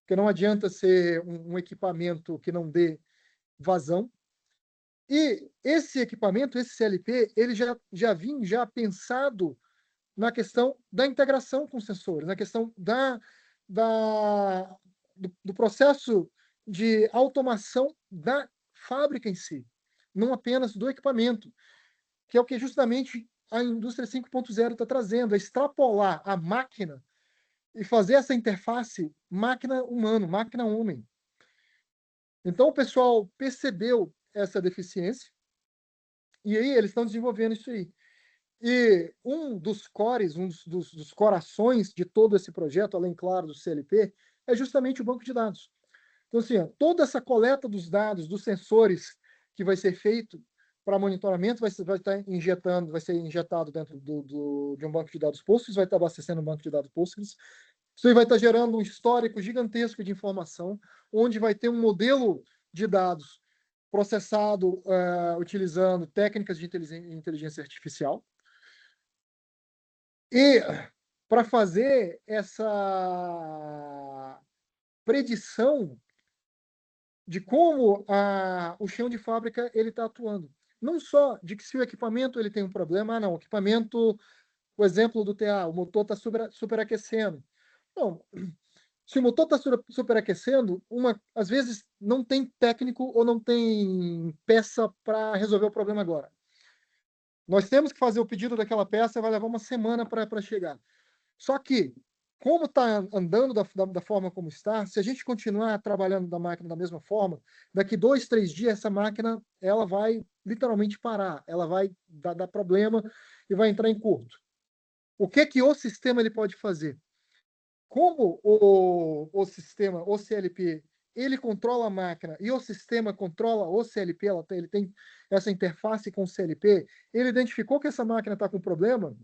que não adianta ser um equipamento que não dê vazão. E esse equipamento, esse CLP, ele já vinha pensado na questão da integração com sensores, na questão do processo de automação da fábrica em si, não apenas do equipamento, que é o que justamente a indústria 5.0 está trazendo, é extrapolar a máquina e fazer essa interface máquina-humano, máquina-homem. Então, o pessoal percebeu essa deficiência e aí eles estão desenvolvendo isso aí. E um dos cores, dos corações de todo esse projeto, além, claro, do CLP, é justamente o banco de dados. Então, assim, ó, toda essa coleta dos dados, dos sensores que vai ser feito para monitoramento vai ser injetado dentro de um banco de dados Postgres, vai estar abastecendo um banco de dados Postgres. Isso aí vai estar gerando um histórico gigantesco de informação, onde vai ter um modelo de dados processado utilizando técnicas de inteligência artificial. E para fazer essa predição de como o chão de fábrica ele está atuando. Não só de que se o equipamento ele tem um problema, não, o equipamento, o exemplo do TA, o motor está superaquecendo. Não, se o motor está superaquecendo, às vezes não tem técnico ou não tem peça para resolver o problema agora. Nós temos que fazer o pedido daquela peça, vai levar uma semana para chegar. Só que, como está andando da forma como está, se a gente continuar trabalhando da máquina da mesma forma, daqui 2, 3 dias, essa máquina ela vai literalmente parar, ela vai dar problema e vai entrar em curto. O que o sistema ele pode fazer? Como o sistema, o CLP, ele controla a máquina e o sistema controla o CLP, ele tem essa interface com o CLP, ele identificou que essa máquina está com problema,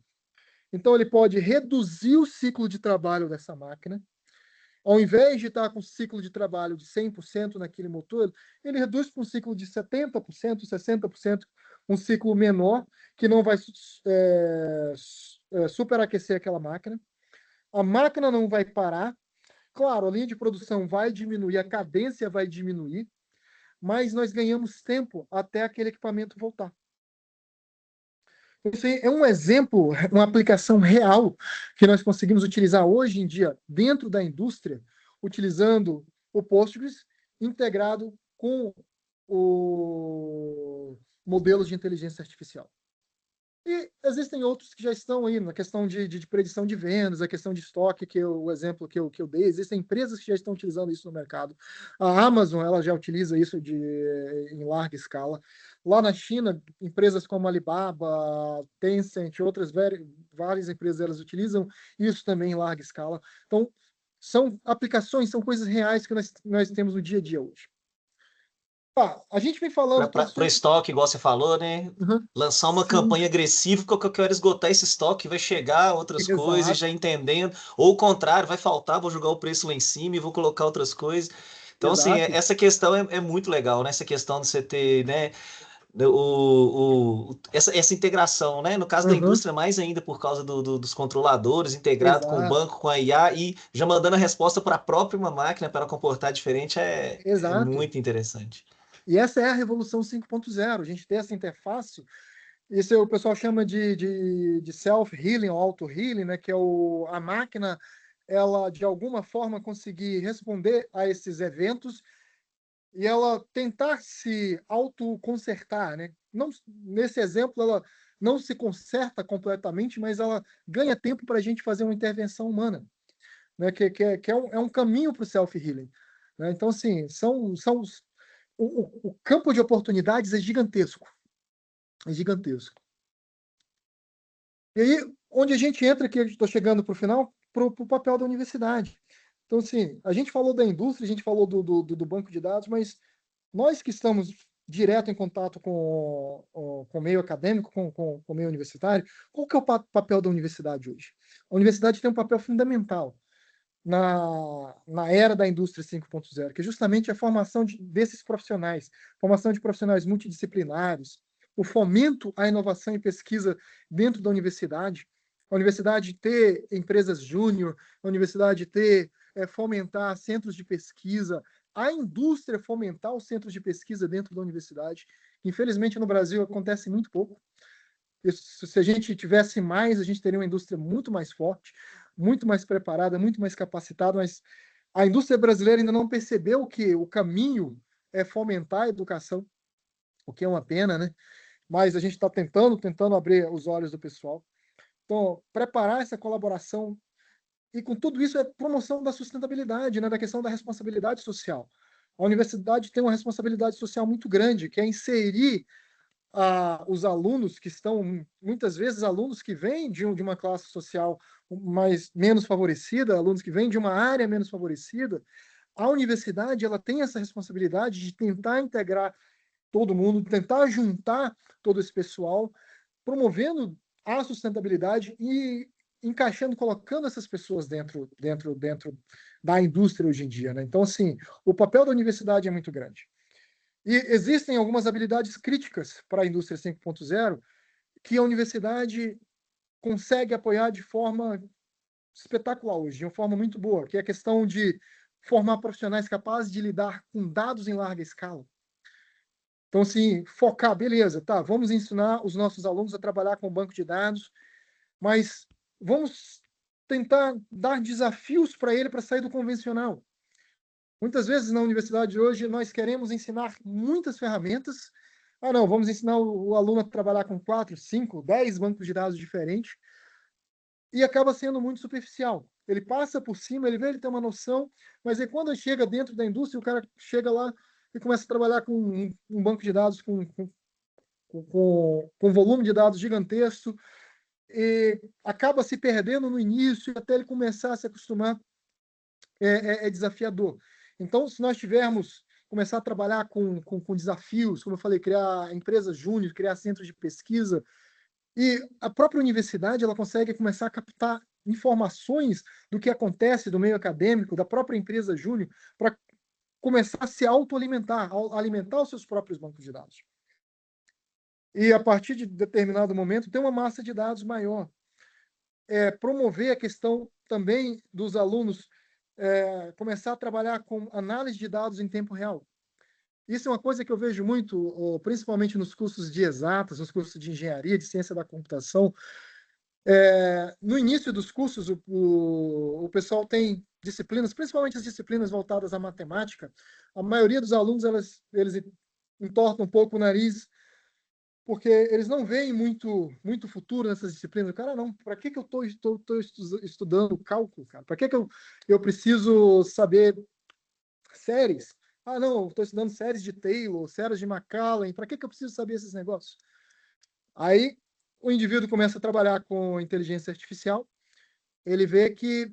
então ele pode reduzir o ciclo de trabalho dessa máquina. Ao invés de estar com um ciclo de trabalho de 100% naquele motor, ele reduz para um ciclo de 70%, 60%, um ciclo menor, que não vai superaquecer aquela máquina. A máquina não vai parar. Claro, a linha de produção vai diminuir, a cadência vai diminuir, mas nós ganhamos tempo até aquele equipamento voltar. Isso é um exemplo, uma aplicação real que nós conseguimos utilizar hoje em dia dentro da indústria, utilizando o Postgres integrado com o modelos de inteligência artificial. E existem outros que já estão aí na questão de predição de vendas, a questão de estoque, que é o exemplo que eu dei. Existem empresas que já estão utilizando isso no mercado. A Amazon ela já utiliza isso em larga escala. Lá na China, empresas como Alibaba, Tencent, outras várias empresas elas utilizam isso também em larga escala. Então, são aplicações, são coisas reais que nós temos no dia a dia hoje. A gente vem falando...
Para estoque, igual você falou, né?
Uhum.
Lançar uma
Sim.
campanha agressiva, porque eu quero esgotar esse estoque, vai chegar outras
Exato.
coisas, já entendendo. Ou o contrário, vai faltar, vou jogar o preço lá em cima e vou colocar outras coisas. Então, assim,
Exato.
essa questão é muito legal, né? Essa questão de você ter, né? Essa integração, né? No caso da
Uhum.
indústria, mais ainda por causa dos controladores, integrado com o
Exato.
banco, com a IA, e já mandando a resposta para a própria uma máquina para ela comportar diferente, é
Exato.
muito interessante.
E essa é a revolução 5.0. A gente tem essa interface, isso o pessoal chama de self-healing ou auto-healing, né? Que é a máquina, ela de alguma forma conseguir responder a esses eventos e ela tentar se autoconsertar, né? Não, nesse exemplo, ela não se conserta completamente, mas ela ganha tempo para a gente fazer uma intervenção humana, né? Que é um caminho para o self-healing, né? Então, assim, o campo de oportunidades é gigantesco. É gigantesco. E aí, onde a gente entra, que eu estou chegando para o final, para o papel da universidade. Então, assim, a gente falou da indústria, a gente falou do banco de dados, mas nós que estamos direto em contato com o meio acadêmico, com o meio universitário, qual que é o papel da universidade hoje? A universidade tem um papel fundamental na era da indústria 5.0, que é justamente a formação desses profissionais, formação de profissionais multidisciplinares, o fomento à inovação e pesquisa dentro da universidade, a universidade ter empresas júnior, a universidade ter, fomentar centros de pesquisa, a indústria fomentar os centros de pesquisa dentro da universidade. Infelizmente, no Brasil, acontece muito pouco. Se a gente tivesse mais, a gente teria uma indústria muito mais forte, muito mais preparada, muito mais capacitada, mas a indústria brasileira ainda não percebeu que o caminho é fomentar a educação, o que é uma pena, né? Mas a gente está tentando abrir os olhos do pessoal. Então, preparar essa colaboração e com tudo isso é promoção da sustentabilidade, né? Da questão da responsabilidade social. A universidade tem uma responsabilidade social muito grande, que é inserir os alunos que estão, muitas vezes, alunos que vêm de uma classe social mais menos favorecida, alunos que vêm de uma área menos favorecida. A universidade ela tem essa responsabilidade de tentar integrar todo mundo, tentar juntar todo esse pessoal, promovendo a sustentabilidade e encaixando, colocando essas pessoas dentro da indústria hoje em dia, né? Então, assim, o papel da universidade é muito grande. E existem algumas habilidades críticas para a indústria 5.0 que a universidade consegue apoiar de forma espetacular hoje, de uma forma muito boa, que é a questão de formar profissionais capazes de lidar com dados em larga escala. Então, assim, focar, beleza, tá, vamos ensinar os nossos alunos a trabalhar com banco de dados, mas vamos tentar dar desafios para ele para sair do convencional. Muitas vezes na universidade hoje nós queremos ensinar muitas ferramentas. Ah, não, vamos ensinar o aluno a trabalhar com 4, 5, 10 bancos de dados diferentes e acaba sendo muito superficial. Ele passa por cima, ele vê, ele tem uma noção, mas aí quando chega dentro da indústria, o cara chega lá e começa a trabalhar com um banco de dados com volume de dados gigantesco e acaba se perdendo no início e até ele começar a se acostumar é desafiador. Então, se nós tivermos, começar a trabalhar com desafios, como eu falei, criar empresas júnior, criar centros de pesquisa, e a própria universidade ela consegue começar a captar informações do que acontece do meio acadêmico, da própria empresa júnior, para começar a se autoalimentar, alimentar os seus próprios bancos de dados. E a partir de determinado momento, ter uma massa de dados maior. Promover a questão também dos alunos começar a trabalhar com análise de dados em tempo real. Isso é uma coisa que eu vejo muito, principalmente nos cursos de exatas, nos cursos de engenharia, de ciência da computação. No início dos cursos, o pessoal tem disciplinas, principalmente as disciplinas voltadas à matemática. A maioria dos alunos, eles entortam um pouco o nariz, porque eles não veem muito futuro nessas disciplinas. Cara, não, para que eu estou estudando cálculo, cara? Para que eu preciso saber séries? Ah, não, estou estudando séries de Taylor, séries de Maclaurin, para que eu preciso saber esses negócios? Aí o indivíduo começa a trabalhar com inteligência artificial, ele vê que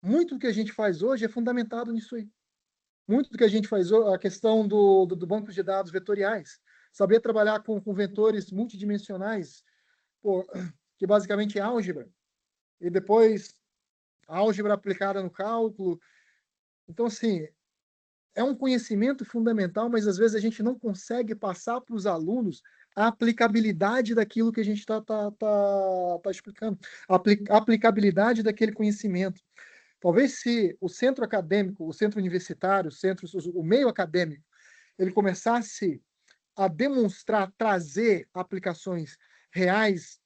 muito do que a gente faz hoje é fundamentado nisso aí. Muito do que a gente faz hoje, a questão do banco de dados vetoriais, saber trabalhar com vetores multidimensionais, que basicamente é álgebra, e depois álgebra aplicada no cálculo. Então, assim, é um conhecimento fundamental, mas às vezes a gente não consegue passar para os alunos a aplicabilidade daquilo que a gente está explicando, a aplicabilidade daquele conhecimento. Talvez se o centro acadêmico, o centro universitário, o meio acadêmico, ele começasse a demonstrar, trazer aplicações reais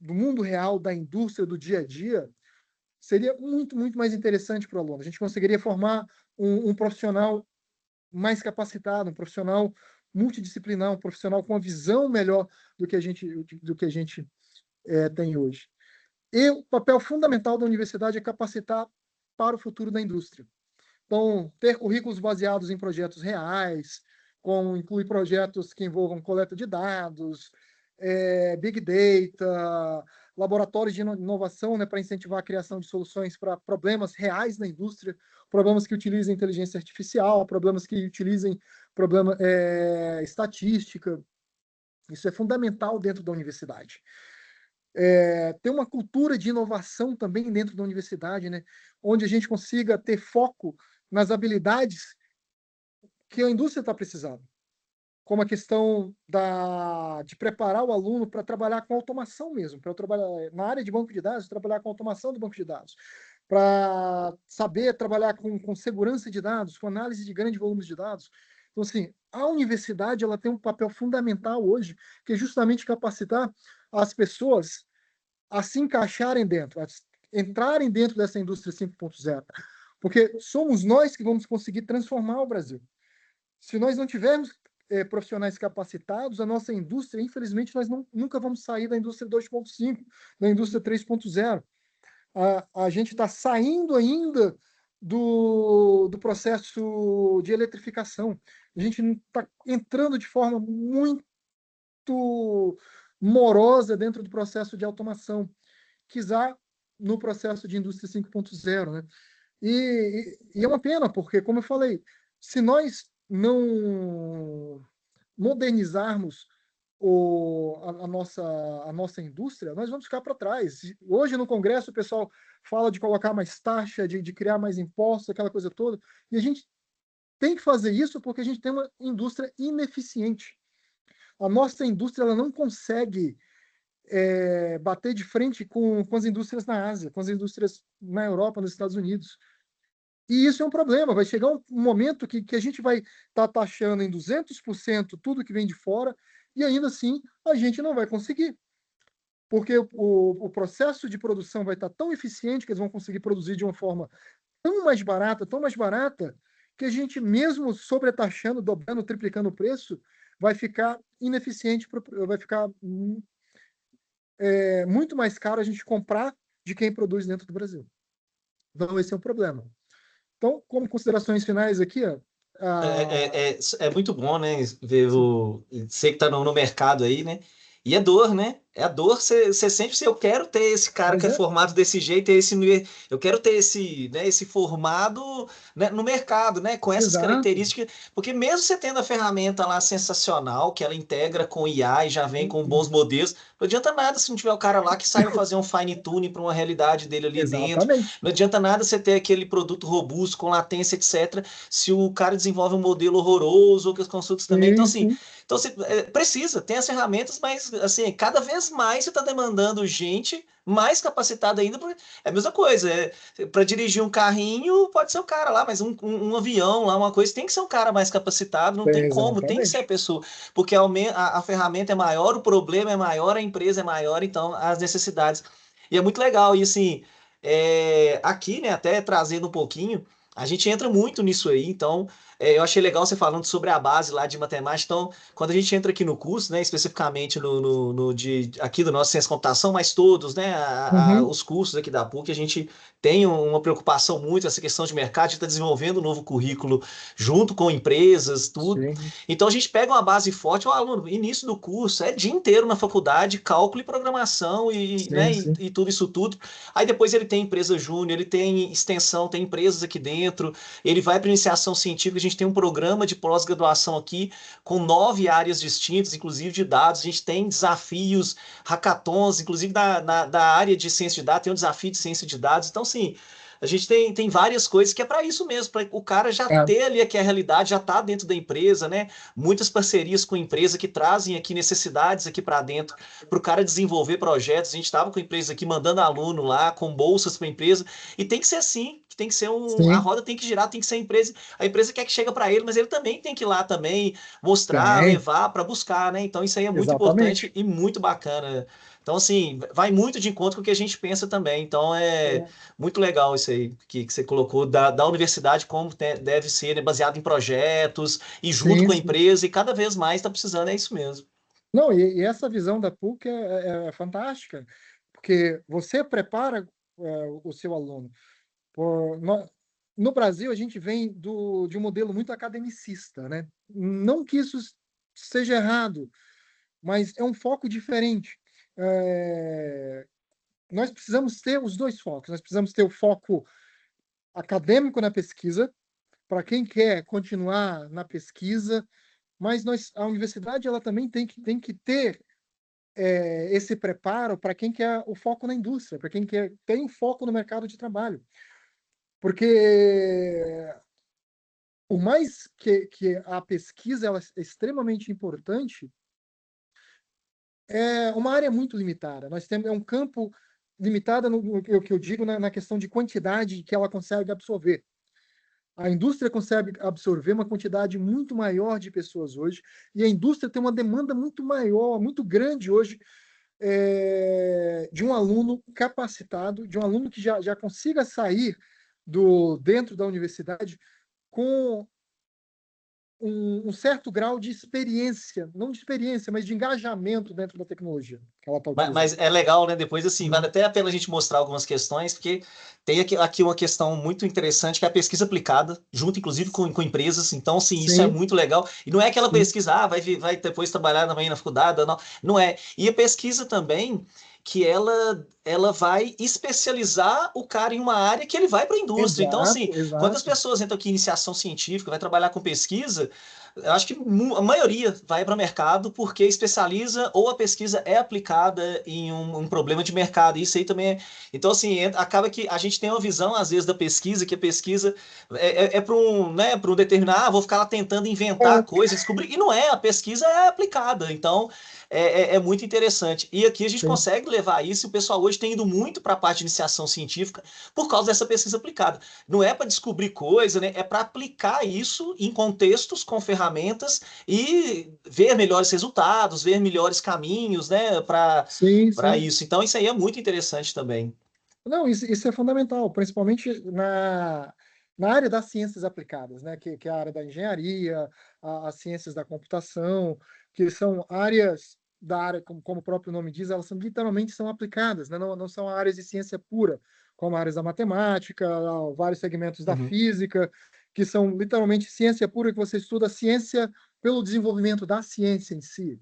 do mundo real, da indústria, do dia a dia, seria muito mais interessante para o aluno. A gente conseguiria formar um profissional mais capacitado, um profissional multidisciplinar, um profissional com uma visão melhor do que a gente tem hoje. E o papel fundamental da universidade é capacitar para o futuro da indústria. Então, ter currículos baseados em projetos reais, inclui projetos que envolvam coleta de dados, Big Data, laboratórios de inovação, né, para incentivar a criação de soluções para problemas reais na indústria, problemas que utilizem inteligência artificial, problemas que utilizem estatística. Isso é fundamental dentro da universidade. Ter uma cultura de inovação também dentro da universidade, né, onde a gente consiga ter foco nas habilidades que a indústria está precisando, como a questão de preparar o aluno para trabalhar com automação mesmo, para trabalhar na área de banco de dados, trabalhar com automação do banco de dados, para saber trabalhar com segurança de dados, com análise de grandes volumes de dados. Então, assim, a universidade ela tem um papel fundamental hoje, que é justamente capacitar as pessoas a se encaixarem dentro, a entrarem dentro dessa indústria 5.0, porque somos nós que vamos conseguir transformar o Brasil. Se nós não tivermos profissionais capacitados, a nossa indústria, infelizmente, nós nunca vamos sair da indústria 2.5, da indústria 3.0. A gente está saindo ainda do processo de eletrificação. A gente está entrando de forma muito morosa dentro do processo de automação, quizá no processo de indústria 5.0, né? E é uma pena, porque, como eu falei, se nós não modernizarmos a nossa indústria, nós vamos ficar para trás. Hoje, no Congresso, o pessoal fala de colocar mais taxa, de criar mais impostos, aquela coisa toda, e a gente tem que fazer isso porque a gente tem uma indústria ineficiente. A nossa indústria ela não consegue bater de frente com as indústrias na Ásia, com as indústrias na Europa, nos Estados Unidos. E isso é um problema. Vai chegar um momento que a gente vai estar taxando em 200% tudo que vem de fora e ainda assim a gente não vai conseguir. Porque o processo de produção vai estar tão eficiente que eles vão conseguir produzir de uma forma tão mais barata, que a gente, mesmo sobretaxando, dobrando, triplicando o preço, vai ficar ineficiente, vai ficar muito mais caro a gente comprar de quem produz dentro do Brasil. Então, esse é um problema. Então, como considerações finais aqui, ó,
É muito bom, né? Ver você que tá no mercado aí, né? E é dor, né? É a dor, você sempre, eu quero ter esse cara que
mas
é formado desse jeito, eu quero ter esse, né, esse formado, né, no mercado, né, com essas
exato.
características, porque mesmo você tendo a ferramenta lá sensacional, que ela integra com IA e já vem com bons modelos, não adianta nada se não tiver o cara lá que saiba fazer um fine tuning para uma realidade dele ali dentro,
Exatamente.
não adianta nada você ter aquele produto robusto, com latência, etc., se o cara desenvolve um modelo horroroso, ou que os consultas também, então
Sim,
assim,
sim.
então você precisa, tem as ferramentas, mas assim, cada vez mais você está demandando gente mais capacitada ainda, porque é a mesma coisa. Para dirigir um carrinho, pode ser o cara lá, mas um avião lá, uma coisa, tem que ser um cara mais capacitado, não tem como, tem que ser a
Exatamente.
pessoa, porque a ferramenta é maior, o problema é maior, a empresa é maior, então as necessidades. E é muito legal, e assim, aqui, né, até trazendo um pouquinho, a gente entra muito nisso aí, então eu achei legal você falando sobre a base lá de matemática. Então, quando a gente entra aqui no curso, né, especificamente aqui do nosso Ciência da Computação, mas todos, né,
Uhum.
os cursos aqui da PUC, a gente tem uma preocupação muito essa questão de mercado, a gente está desenvolvendo um novo currículo junto com empresas, tudo.
Sim,
Então, a gente pega uma base forte, o aluno, início do curso, é dia inteiro na faculdade, cálculo e programação né,
sim, sim.
e tudo isso tudo. Aí depois ele tem empresa júnior, ele tem extensão, tem empresas aqui dentro, ele vai para iniciação científica, a gente tem um programa de pós-graduação aqui com 9 áreas distintas, inclusive de dados. A gente tem desafios, hackathons, inclusive da área de ciência de dados, tem um desafio de ciência de dados. Então, sim, a gente tem várias coisas que é para isso mesmo, para o cara já
É,
ter ali aqui a realidade, já está dentro da empresa, né? Muitas parcerias com empresa que trazem aqui necessidades aqui para dentro, para o cara desenvolver projetos. A gente estava com empresa aqui mandando aluno lá, com bolsas para a empresa, e tem que ser assim, tem que ser a
sim,
roda tem que girar, tem que ser a empresa quer que chega para ele, mas ele também tem que ir lá também mostrar,
tem.
levar para buscar, né? Então isso aí é muito importante
Exatamente.
e muito bacana. Então, assim, vai muito de encontro com o que a gente pensa também. Então, é
É,
muito legal isso aí que você colocou da universidade, como deve ser, né, baseado em projetos e junto
sim,
com a
sim.
empresa, e cada vez mais está precisando, é isso mesmo.
Não, e essa visão da PUC é fantástica, porque você prepara o seu aluno. Por, no, no Brasil, a gente vem de um modelo muito academicista, né? Não que isso seja errado, mas é um foco diferente. É, nós precisamos ter os dois focos. Nós precisamos ter o foco acadêmico na pesquisa, para quem quer continuar na pesquisa, mas a universidade ela também tem que ter esse preparo para quem quer o foco na indústria, para quem tem o foco no mercado de trabalho. Porque por mais que a pesquisa ela é extremamente importante, é uma área muito limitada. Nós temos um campo limitado no que eu digo na questão de quantidade que ela consegue absorver. A indústria consegue absorver uma quantidade muito maior de pessoas hoje, e a indústria tem uma demanda muito maior, muito grande hoje, de um aluno capacitado, de um aluno que já consiga sair dentro da universidade com um certo grau de experiência, não de experiência, mas de engajamento dentro da tecnologia que ela está utilizando.
Mas é legal, né? Depois, assim, vale
Uhum.
até a pena a gente mostrar algumas questões, porque tem aqui uma questão muito interessante, que é a pesquisa aplicada, junto, inclusive, com empresas. Então, assim, isso é
Sim,
muito legal. E não é aquela
sim.
pesquisa, vai depois trabalhar também na faculdade, não. Não é. E a pesquisa também, que ela vai especializar o cara em uma área que ele vai para a indústria. Então, assim,
Exato,
quando as
exato.
pessoas entram aqui em iniciação científica, vai trabalhar com pesquisa, eu acho que a maioria vai para o mercado porque especializa ou a pesquisa é aplicada em um problema de mercado. Isso aí também é. Então, assim, acaba que a gente tem uma visão, às vezes, da pesquisa, que a pesquisa é para né, para um determinado, vou ficar lá tentando inventar
É,
coisas, descobrir. E não é, a pesquisa é aplicada. Então, é muito interessante. E aqui a gente
sim.
consegue levar isso, e o pessoal hoje tem ido muito para a parte de iniciação científica por causa dessa pesquisa aplicada. Não é para descobrir coisa, né? É para aplicar isso em contextos com ferramentas e ver melhores resultados, ver melhores caminhos, né,
Sim,
para
sim.
isso. Então, isso aí é muito interessante também.
Não, isso é fundamental, principalmente na área das ciências aplicadas, né? Que é a área da engenharia, as ciências da computação, que são áreas da área, como o próprio nome diz, elas literalmente são aplicadas, né? Não são áreas de ciência pura, como áreas da matemática, vários segmentos da
Uhum.
física, que são literalmente ciência pura, que você estuda a ciência pelo desenvolvimento da ciência em si,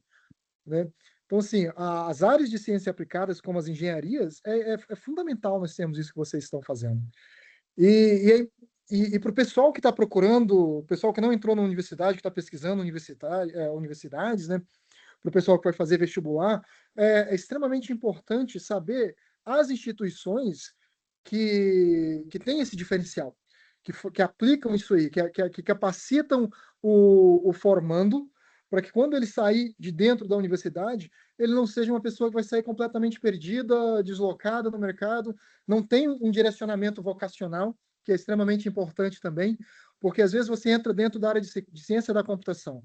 né? Então, assim, as áreas de ciência aplicadas, como as engenharias, é fundamental nós termos isso que vocês estão fazendo. E para o pessoal que está procurando, o pessoal que não entrou na universidade, que está pesquisando universidades, né? Para o pessoal que vai fazer vestibular, é extremamente importante saber as instituições que têm esse diferencial, que aplicam isso aí, que capacitam o formando, para que quando ele sair de dentro da universidade, ele não seja uma pessoa que vai sair completamente perdida, deslocada no mercado, não tem um direcionamento vocacional, que é extremamente importante também, porque às vezes você entra dentro da área de ciência da computação.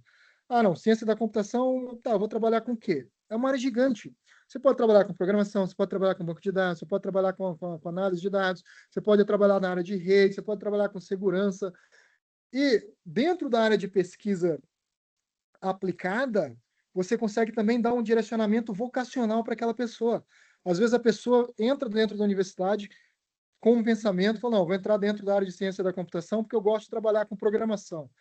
Ah, não, ciência da computação, tá, eu vou trabalhar com o quê? É uma área gigante. Você pode trabalhar com programação, você pode trabalhar com banco de dados, você pode trabalhar com análise de dados, você pode trabalhar na área de rede, você pode trabalhar com segurança. E dentro da área de pesquisa aplicada, você consegue também dar um direcionamento vocacional para aquela pessoa. Às vezes a pessoa entra dentro da universidade com um pensamento, fala, não, vou entrar dentro da área de ciência da computação porque eu gosto de trabalhar com programação.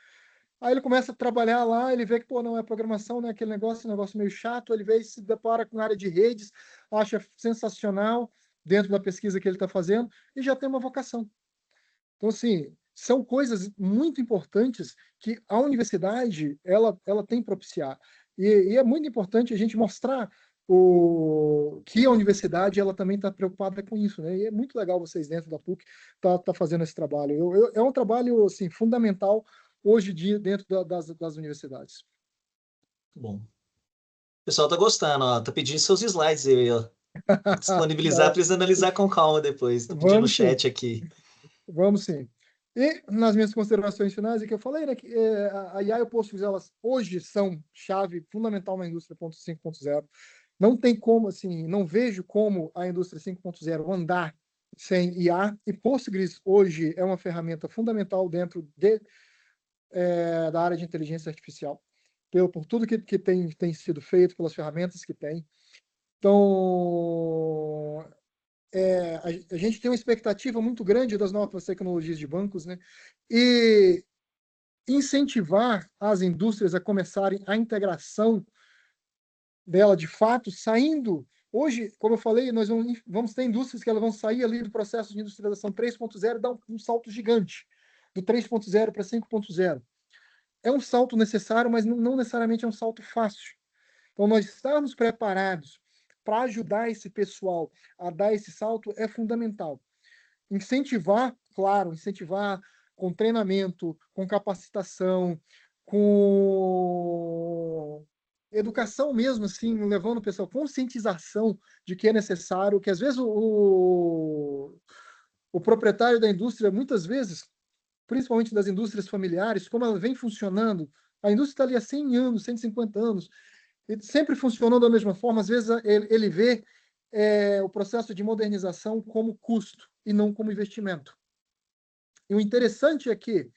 Aí ele começa a trabalhar lá, ele vê que, pô, não é programação, não é aquele negócio, um negócio meio chato, ele vê e se depara com a área de redes, acha sensacional dentro da pesquisa que ele está fazendo e já tem uma vocação. Então, assim, são coisas muito importantes que a universidade, ela tem propiciar. E é muito importante a gente mostrar que a universidade, ela também está preocupada com isso, né? E é muito legal vocês dentro da PUC tá fazendo esse trabalho. É um trabalho, assim, fundamental hoje em dia dentro das universidades.
Bom, o pessoal tá gostando, ó. Tá pedindo seus slides aí, ó. Vou disponibilizar para eles analisar com calma depois. Tô pedindo no
Vamos sim,
chat aqui.
vamos sim. E nas minhas considerações finais, é que eu falei, né, que a IA e o Postgres, elas hoje são chave fundamental na indústria 5.0. Não tem como, assim, não vejo como a indústria 5.0 andar sem IA, e Postgres hoje é uma ferramenta fundamental dentro da área de inteligência artificial, por tudo que tem sido feito, pelas ferramentas que tem. Então, a gente tem uma expectativa muito grande das novas tecnologias de bancos, né? E incentivar as indústrias a começarem a integração dela de fato, saindo Hoje, como eu falei, nós vamos ter indústrias que elas vão sair ali do processo de industrialização 3.0 e dar um salto gigante, do 3.0 para 5.0. É um salto necessário, mas não necessariamente é um salto fácil. Então, nós estarmos preparados para ajudar esse pessoal a dar esse salto é fundamental. Incentivar, claro, incentivar com treinamento, com capacitação, com educação mesmo, assim, levando o pessoal, conscientização de que é necessário, que às vezes o proprietário da indústria, muitas vezes, principalmente das indústrias familiares, como ela vem funcionando, a indústria está ali há 100 anos, 150 anos, e sempre funcionou da mesma forma, às vezes ele vê o processo de modernização como custo e não como investimento. E o interessante é que,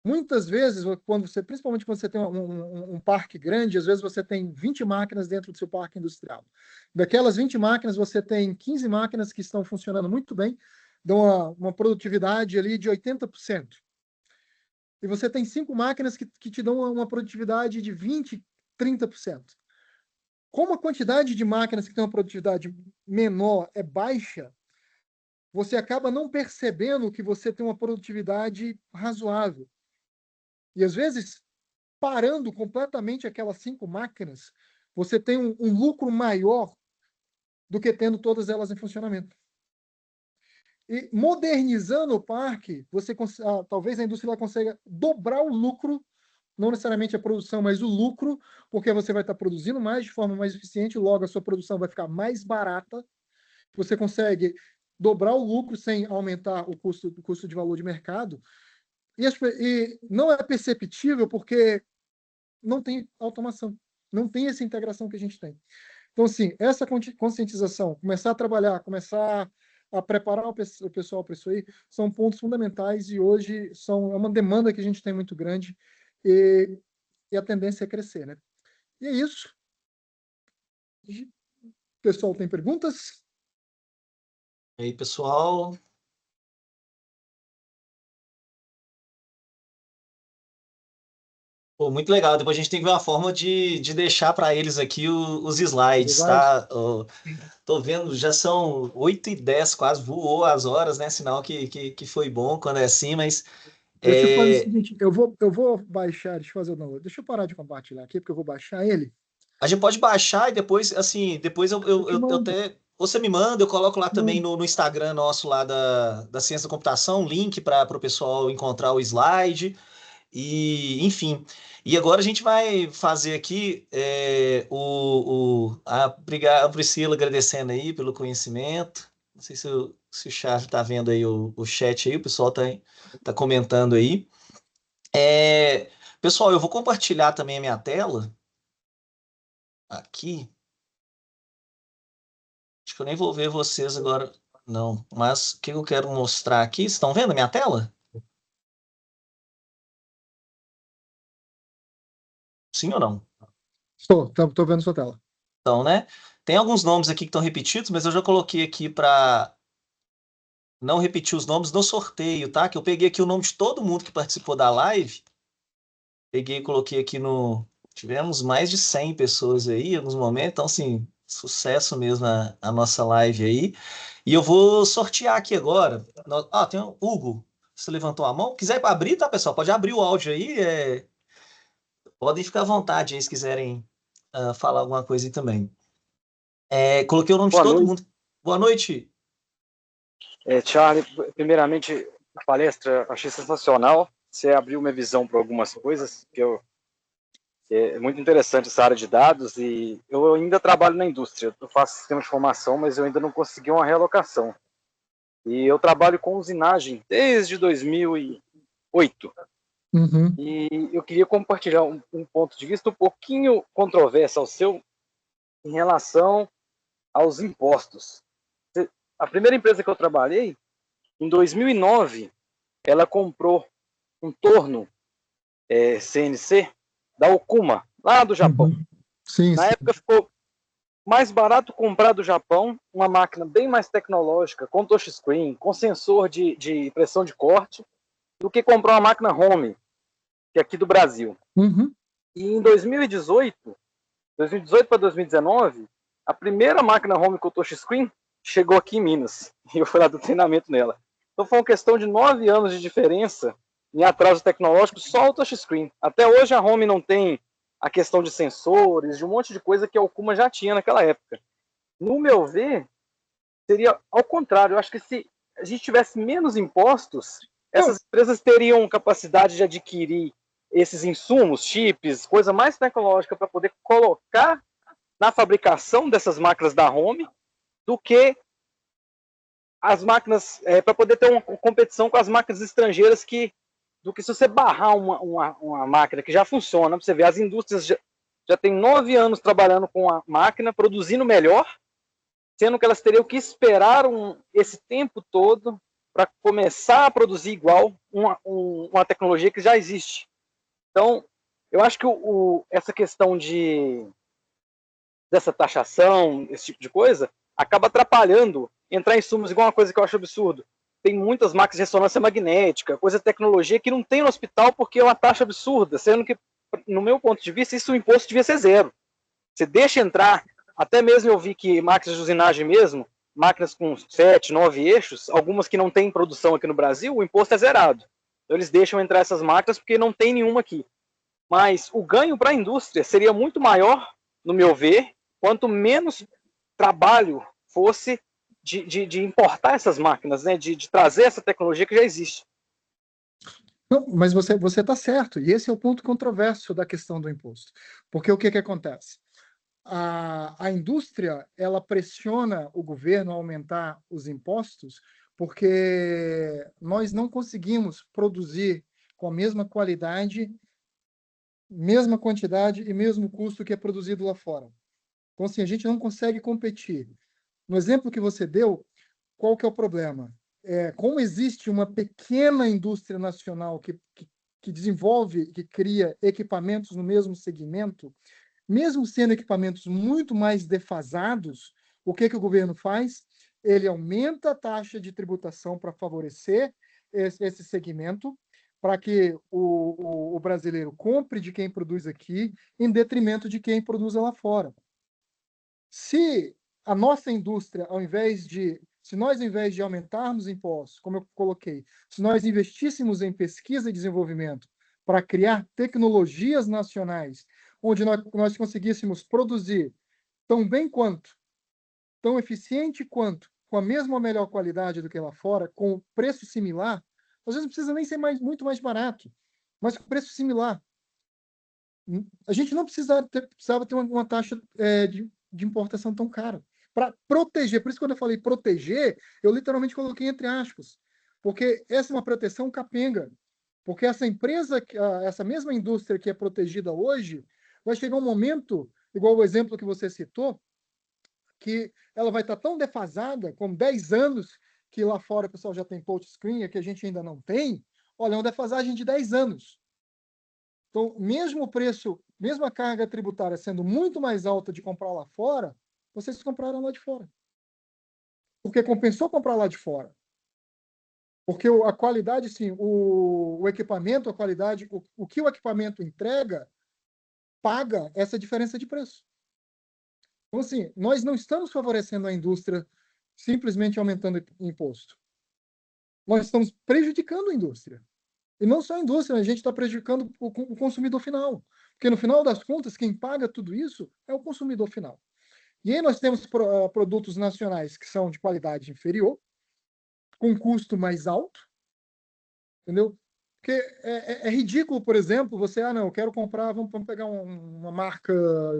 muitas vezes, principalmente quando você tem um parque grande, às vezes você tem 20 máquinas dentro do seu parque industrial. Daquelas 20 máquinas, você tem 15 máquinas que estão funcionando muito bem, dão uma produtividade ali de 80%. E você tem 5 máquinas que te dão uma produtividade de 20%, 30%. Como a quantidade de máquinas que tem uma produtividade menor é baixa, você acaba não percebendo que você tem uma produtividade razoável. E, às vezes, parando completamente aquelas 5 máquinas, você tem um lucro maior do que tendo todas elas em funcionamento. E modernizando o parque, talvez a indústria consiga dobrar o lucro, não necessariamente a produção, mas o lucro, porque você vai estar produzindo mais de forma mais eficiente, logo a sua produção vai ficar mais barata. Você consegue dobrar o lucro sem aumentar o custo de valor de mercado. E não é perceptível porque não tem automação, não tem essa integração que a gente tem. Então, assim, essa conscientização, começar a trabalhar, começar a preparar o pessoal para isso aí, são pontos fundamentais e hoje é uma demanda que a gente tem muito grande e a tendência é crescer, né? E é isso. O pessoal tem perguntas?
E aí, pessoal? Pô, muito legal. Depois a gente tem que ver uma forma de deixar para eles aqui os slides, tá? Tô vendo, já são 8h10, quase voou as horas, né? Sinal que foi bom quando é assim, mas
Deixa eu fazer o
é,
seguinte, eu vou baixar, deixa eu fazer o download. Deixa eu parar de compartilhar aqui, porque eu vou baixar ele.
a gente pode baixar e depois, assim, depois
Eu te
eu
mando,
até. Você me manda, eu coloco lá também
mando.
no Instagram nosso lá da Ciência da Computação, link para o pessoal encontrar o slide. E, enfim. E agora a gente vai fazer aqui a Priscila agradecendo aí pelo conhecimento. Não sei se o Charles está vendo aí o chat aí, o pessoal tá comentando aí. Pessoal, eu vou compartilhar também a minha tela aqui. Acho que eu nem vou ver vocês agora, não. Mas o que eu quero mostrar aqui? Vocês estão vendo a minha tela? Sim ou não?
Estou vendo sua tela.
Então, né? Tem alguns nomes aqui que estão repetidos, mas eu já coloquei aqui para não repetir os nomes no sorteio, tá? Que eu peguei aqui o nome de todo mundo que participou da live. Peguei e coloquei aqui no. Tivemos mais de 100 pessoas aí em alguns momentos, então, assim, sucesso mesmo a nossa live aí. E eu vou sortear aqui agora. Tem o Hugo. Você levantou a mão? Quiser abrir, tá, pessoal? Pode abrir o áudio aí. Podem ficar à vontade aí se quiserem falar alguma coisa aí também. Coloquei o nome de
Boa
todo
noite,
mundo. Boa noite.
Charlie. Primeiramente, a palestra achei sensacional. Você abriu minha visão para algumas coisas, é muito interessante essa área de dados, e eu ainda trabalho na indústria. Eu faço sistema de formação, mas eu ainda não consegui uma realocação. E eu trabalho com usinagem desde 2008.
Uhum.
E eu queria compartilhar um ponto de vista um pouquinho controverso ao seu em relação aos impostos. A primeira empresa que eu trabalhei, em 2009, ela comprou um torno CNC da Okuma, lá do Japão.
Uhum. Sim,
Na
sim.
época ficou mais barato comprar do Japão uma máquina bem mais tecnológica, com touchscreen, com sensor de pressão de corte, do que comprar uma máquina home, que é aqui do Brasil.
Uhum.
E em 2018 para 2019, A primeira máquina home com touchscreen chegou aqui em Minas, e eu fui lá do treinamento nela. Então foi uma questão de 9 anos de diferença em atraso tecnológico, só o touchscreen. Até hoje a home não tem a questão de sensores, de um monte de coisa que a Okuma já tinha naquela época. No meu ver, seria ao contrário. Eu acho que se a gente tivesse menos impostos, essas empresas teriam capacidade de adquirir esses insumos, chips, coisa mais tecnológica para poder colocar na fabricação dessas máquinas da home do que as máquinas, para poder ter uma competição com as máquinas estrangeiras do que se você barrar uma máquina que já funciona. Você vê, as indústrias já têm 9 anos trabalhando com a máquina, produzindo melhor, sendo que elas teriam que esperar esse tempo todo para começar a produzir igual uma tecnologia que já existe. Então, eu acho que essa questão dessa taxação, esse tipo de coisa, acaba atrapalhando entrar em insumos, igual uma coisa que eu acho absurdo. Tem muitas máquinas de ressonância magnética, coisa de tecnologia que não tem no hospital porque é uma taxa absurda, sendo que, no meu ponto de vista, isso o imposto devia ser zero. Você deixa entrar, até mesmo eu vi que máquinas de usinagem mesmo, máquinas com 7, 9 eixos, algumas que não têm produção aqui no Brasil, o imposto é zerado. Então eles deixam entrar essas máquinas porque não tem nenhuma aqui. Mas o ganho para a indústria seria muito maior, no meu ver, quanto menos trabalho fosse de importar essas máquinas, né? de trazer essa tecnologia que já existe.
Não, mas você está certo, e esse é o ponto controverso da questão do imposto. Porque o que acontece? A indústria, ela pressiona o governo a aumentar os impostos porque nós não conseguimos produzir com a mesma qualidade, mesma quantidade e mesmo custo que é produzido lá fora. Então, assim, a gente não consegue competir. No exemplo que você deu, qual que é o problema? Como existe uma pequena indústria nacional que desenvolve, que cria equipamentos no mesmo segmento, mesmo sendo equipamentos muito mais defasados, o que o governo faz? Ele aumenta a taxa de tributação para favorecer esse segmento, para que o brasileiro compre de quem produz aqui, em detrimento de quem produz lá fora. Se a nossa indústria, se nós, ao invés de aumentarmos impostos, como eu coloquei, se nós investíssemos em pesquisa e desenvolvimento para criar tecnologias nacionais, onde nós conseguíssemos produzir tão bem quanto, tão eficiente quanto, com a mesma ou melhor qualidade do que lá fora, com preço similar, às vezes não precisa nem ser muito mais barato, mas com preço similar. A gente não precisava ter uma taxa de importação tão cara. Para proteger, por isso quando eu falei proteger, eu literalmente coloquei entre aspas, porque essa é uma proteção capenga. Porque essa empresa, essa mesma indústria que é protegida hoje, vai chegar um momento, igual o exemplo que você citou, que ela vai estar tão defasada, com 10 anos, que lá fora o pessoal já tem touchscreen, e que a gente ainda não tem. Olha, é uma defasagem de 10 anos. Então, mesmo o preço, mesmo a carga tributária sendo muito mais alta de comprar lá fora, vocês compraram lá de fora. Porque compensou comprar lá de fora. Porque a qualidade, sim, o equipamento, a qualidade, o que o equipamento entrega, paga essa diferença de preço. Então, assim, nós não estamos favorecendo a indústria simplesmente aumentando imposto. Nós estamos prejudicando a indústria. E não só a indústria, a gente está prejudicando o consumidor final. Porque, no final das contas, quem paga tudo isso é o consumidor final. E aí nós temos produtos nacionais que são de qualidade inferior, com custo mais alto, entendeu? Porque é ridículo, por exemplo, você, não, eu quero comprar, vamos pegar uma marca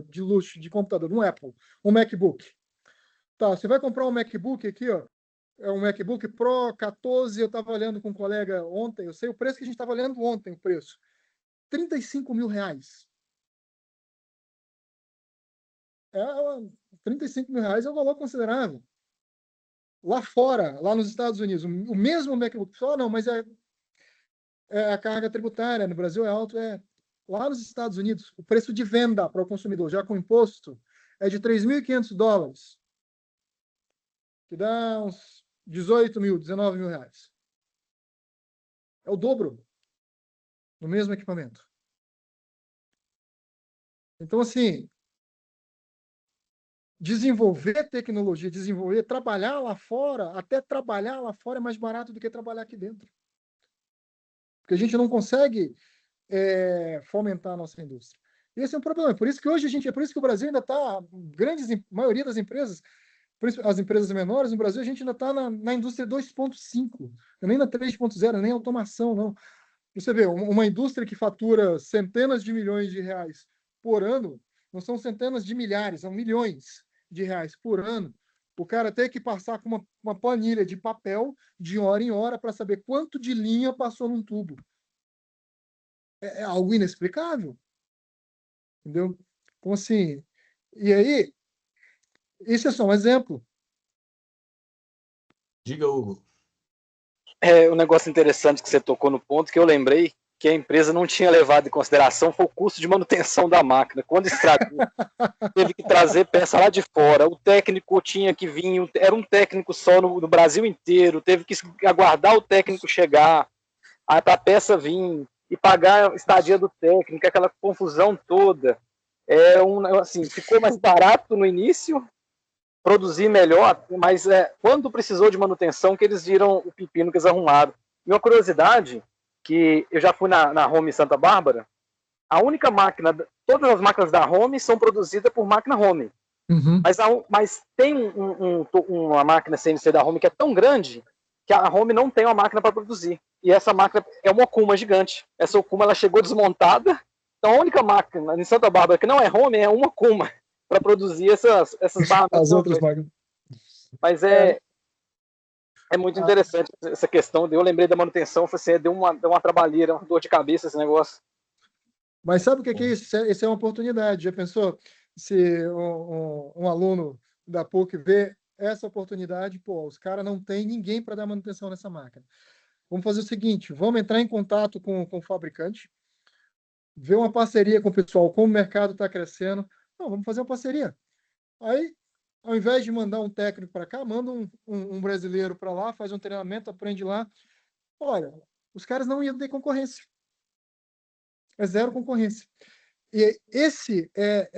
de luxo de computador, um Apple, um MacBook. Tá, você vai comprar um MacBook aqui, ó, é um MacBook Pro 14, eu estava olhando com um colega ontem, eu sei o preço que a gente estava olhando ontem, o preço. R$35 mil. 35 mil reais é um valor considerável. Lá fora, lá nos Estados Unidos, o mesmo MacBook, só não, mas a carga tributária no Brasil é alto. Lá nos Estados Unidos, o preço de venda para o consumidor, já com imposto, é de $3.500, que dá uns 18 mil, 19 mil reais. É o dobro no mesmo equipamento. Então, assim, desenvolver tecnologia, trabalhar lá fora, até trabalhar lá fora é mais barato do que trabalhar aqui dentro. Porque a gente não consegue fomentar a nossa indústria. Esse é um problema. Por isso que hoje é por isso que o Brasil ainda está, maioria das empresas, as empresas menores no Brasil, a gente ainda está na indústria 2.5, nem na 3.0, nem automação, não. Você vê, uma indústria que fatura centenas de milhões de reais por ano, não são centenas de milhares, são milhões de reais por ano. O cara tem que passar com uma planilha de papel de hora em hora para saber quanto de linha passou num tubo. É algo inexplicável, entendeu? Então, assim, e aí, esse é só um exemplo.
Diga, Hugo.
Um negócio interessante que você tocou no ponto, que eu lembrei que a empresa não tinha levado em consideração foi o custo de manutenção da máquina. Quando estragou, teve que trazer peça lá de fora, o técnico tinha que vir, era um técnico só no Brasil inteiro, teve que aguardar o técnico chegar, para a peça vir, e pagar a estadia do técnico, aquela confusão toda. Assim, ficou mais barato no início, produzir melhor, mas quando precisou de manutenção que eles viram o pepino que eles arrumaram. E uma curiosidade, que eu já fui na Home Santa Bárbara, a única máquina, todas as máquinas da Home são produzidas por máquina Home.
Uhum.
Mas tem uma máquina CNC da Home que é tão grande que a Home não tem uma máquina para produzir. E essa máquina é uma Okuma gigante. Essa Okuma ela chegou desmontada. Então a única máquina em Santa Bárbara que não é Home é uma Okuma para produzir essas barras.
As outras máquinas.
Mas é muito interessante essa questão. Eu lembrei da manutenção, assim, deu uma trabalheira, uma dor de cabeça esse negócio.
Mas sabe o que é isso? Isso é uma oportunidade. Já pensou se um aluno da PUC vê essa oportunidade? Pô, os caras não têm ninguém para dar manutenção nessa máquina. Vamos fazer o seguinte, vamos entrar em contato com o fabricante, ver uma parceria com o pessoal, como o mercado está crescendo. Não, vamos fazer uma parceria. Aí, ao invés de mandar um técnico para cá, manda um brasileiro para lá, faz um treinamento, aprende lá. Olha, os caras não iam ter concorrência. É zero concorrência. E esse é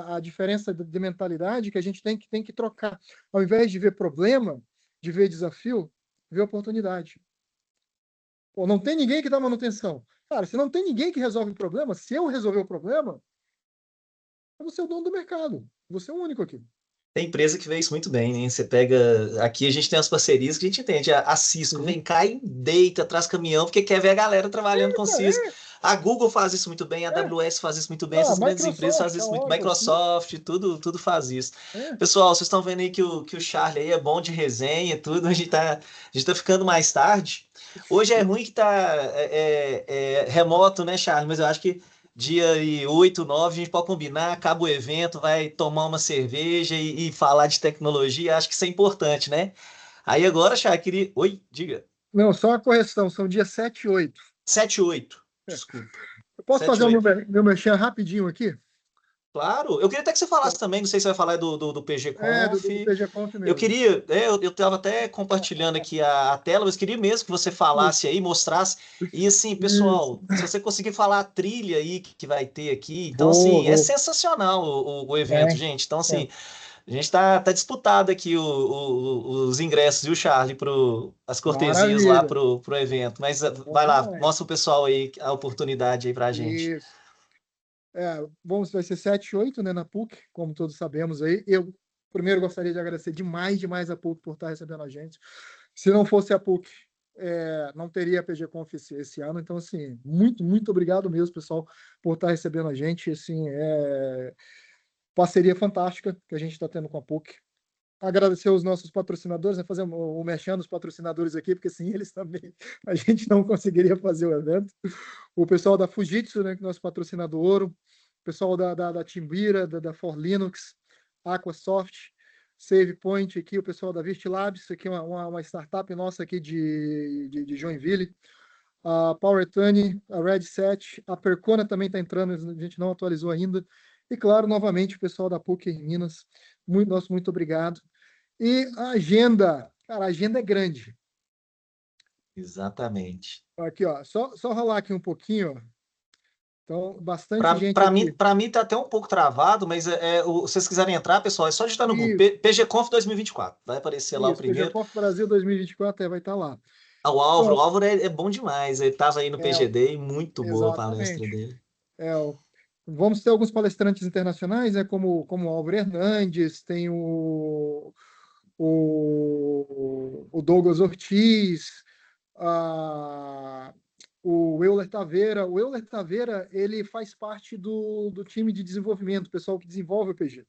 a diferença de mentalidade que a gente tem que trocar. Ao invés de ver problema, de ver desafio, ver oportunidade. Pô, não tem ninguém que dá manutenção. Cara, se não tem ninguém que resolve o problema, se eu resolver o problema, eu vou ser o dono do mercado. Vou ser o único aqui.
Tem empresa que vê isso muito bem, né? Você pega. Aqui a gente tem as parcerias que a gente entende. A Cisco vem cá e deita, traz caminhão, porque quer ver a galera trabalhando com Cisco. A Google faz isso muito bem, a AWS faz isso muito bem, essas grandes empresas fazem isso muito bem, Microsoft, tudo faz isso. Pessoal, vocês estão vendo aí que o Charlie aí é bom de resenha, tudo. A gente tá ficando mais tarde. Hoje é ruim que tá remoto, né, Charlie? Mas eu acho que dia 8, 9, a gente pode combinar, acaba o evento, vai tomar uma cerveja e falar de tecnologia, acho que isso é importante, né? Aí agora, Shakiri, oi, diga.
Não, só uma correção, são dias 7 e 8.
7 e 8, desculpa.
Eu posso
7
fazer
e
o meu merchan rapidinho aqui?
Claro, eu queria até que você falasse também, não sei se você vai falar do PG Conf.
Do PG Conf mesmo.
Eu queria, eu estava até compartilhando aqui a tela, mas queria mesmo que você falasse aí, mostrasse. E assim, pessoal, se você conseguir falar a trilha aí que vai ter aqui, então assim, é sensacional o evento, gente. Então assim, a gente tá disputado aqui os ingressos, viu, Charlie, as cortesias lá pro evento. Mas vai lá, mostra o pessoal aí a oportunidade aí pra gente.
Isso. Vai ser 7 e 8, né, na PUC, como todos sabemos aí. Eu, primeiro, gostaria de agradecer demais a PUC por estar recebendo a gente. Se não fosse a PUC, não teria a PG Conf esse ano. Então, assim, muito obrigado mesmo, pessoal, por estar recebendo a gente. Assim, parceria fantástica que a gente está tendo com a PUC. Agradecer os nossos patrocinadores, né, fazer o merchan dos patrocinadores aqui, porque sem eles também a gente não conseguiria fazer o evento. O pessoal da Fujitsu, né, que é nosso patrocinador ouro, o pessoal da Timbira, da For Linux, Aquasoft, SavePoint aqui, o pessoal da VirtLabs, aqui uma startup nossa aqui de Joinville, a PowerTune, a Red7, a Percona também está entrando, a gente não atualizou ainda, e claro, novamente, o pessoal da PUC em Minas, muito obrigado. E a agenda, cara, a agenda é grande.
Exatamente.
Aqui, ó, só rolar aqui um pouquinho, ó. Então, bastante gente
Para mim,
aqui.
para mim tá até um pouco travado, mas se vocês quiserem entrar, pessoal, é só digitar no Google,
Isso,
PGConf 2024. Vai aparecer lá o
isso,
primeiro.
PGConf Brasil 2024 vai estar lá.
Ah, o
Então,
Álvaro é bom demais. Ele estava aí no
é,
PGD e muito boa a palestra
exatamente.
dele.
É, vamos ter alguns palestrantes internacionais, né, como o Álvaro Hernandes, tem o Douglas Ortiz, a, o Euler Taveira. O Euler Taveira, ele faz parte do time de desenvolvimento, o pessoal que desenvolve o PG.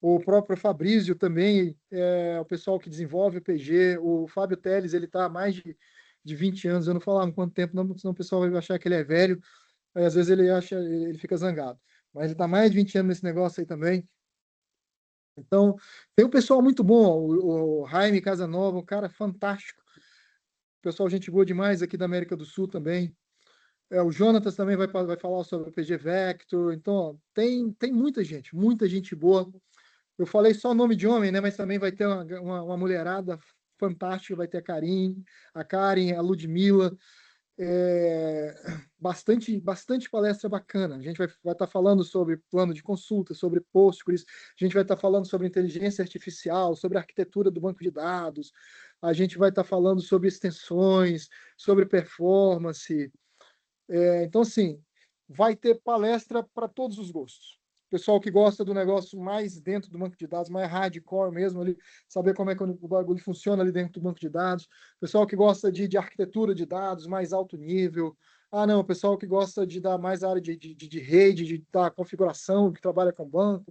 O próprio Fabrício também é o pessoal que desenvolve o PG. O Fábio Teles, ele está há mais de 20 anos. Eu não falava quanto tempo, não, senão o pessoal vai achar que ele é velho. Aí, às vezes ele fica zangado. Mas ele está mais de 20 anos nesse negócio aí também. Então, tem um pessoal muito bom. O Jaime Casanova, um cara fantástico. Pessoal, gente boa demais aqui da América do Sul também. O Jonatas também vai falar sobre o PG Vector. Então, ó, tem muita gente boa. Eu falei só nome de homem, né? Mas também vai ter uma mulherada fantástica. Vai ter a Karen, a Ludmilla. É, bastante palestra bacana. A gente vai estar falando sobre plano de consulta, sobre Postgres, a gente vai estar falando sobre inteligência artificial, sobre arquitetura do banco de dados, a gente vai estar falando sobre extensões, sobre performance. Então, assim, vai ter palestra para todos os gostos. Pessoal que gosta do negócio mais dentro do banco de dados, mais hardcore mesmo, ali, saber como é que o bagulho funciona ali dentro do banco de dados. Pessoal que gosta de arquitetura de dados, mais alto nível. Ah, não, pessoal que gosta de dar mais área de rede, de dar configuração, que trabalha com banco.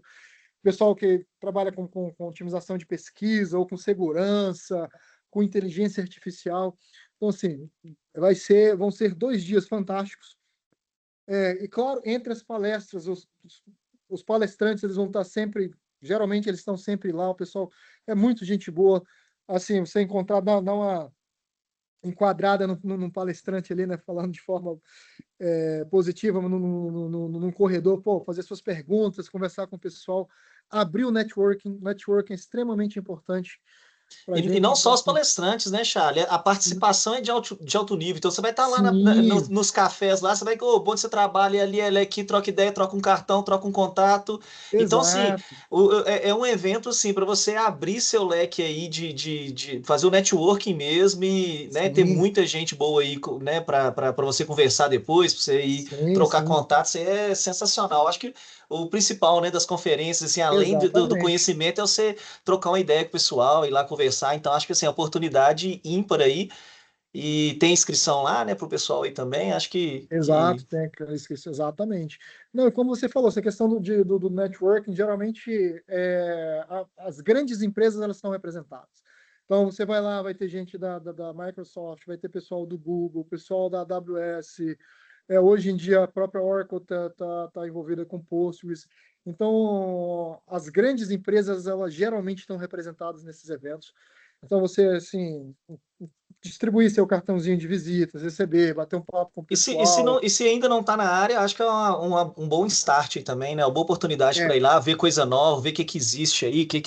Pessoal que trabalha com otimização de pesquisa ou com segurança, com inteligência artificial. Então, assim, vão ser 2 dias fantásticos. E claro, entre as palestras, os palestrantes eles vão estar sempre, geralmente eles estão sempre lá, o pessoal é muito gente boa. Assim, você encontrar, dar uma enquadrada num palestrante ali, né, falando de forma positiva, num corredor, pô, fazer suas perguntas, conversar com o pessoal, abrir o networking. Networking é extremamente importante para a
E
gente.
não só
Então,
os
assim,
palestrantes, né, Charlie? A participação é de alto nível. Então, você vai estar lá
sim,
nos cafés lá, você vai, ô, onde você trabalha ali, ele aqui, troca ideia, troca um cartão, troca um contato. Então, assim,
exato,
é um evento, assim, para você abrir seu leque aí de fazer o networking mesmo e, né, ter
sim,
muita gente boa aí, né, para você conversar depois, para você ir
sim,
trocar
sim,
contatos, é sensacional. Acho que o principal, né, das conferências, assim, além do
exatamente.
conhecimento, é você trocar uma ideia com o pessoal, ir lá conversar. Então, acho que assim, a oportunidade ímpar aí. E tem inscrição lá, né, para o pessoal aí também. Acho que
Exato, tem esqueci exatamente. Não, e como você falou, essa questão do networking, geralmente as grandes empresas elas estão representadas. Então você vai lá, vai ter gente da Microsoft, vai ter pessoal do Google, pessoal da AWS. Hoje em dia a própria Oracle tá envolvida com Postgres. Então as grandes empresas elas geralmente estão representadas nesses eventos. Então você assim distribuir seu cartãozinho de visitas, receber, bater um papo com o pessoal.
e se ainda não está na área, acho que é um bom start aí também, né? Uma boa oportunidade
É,
para ir lá, ver coisa nova, ver o que existe aí, o que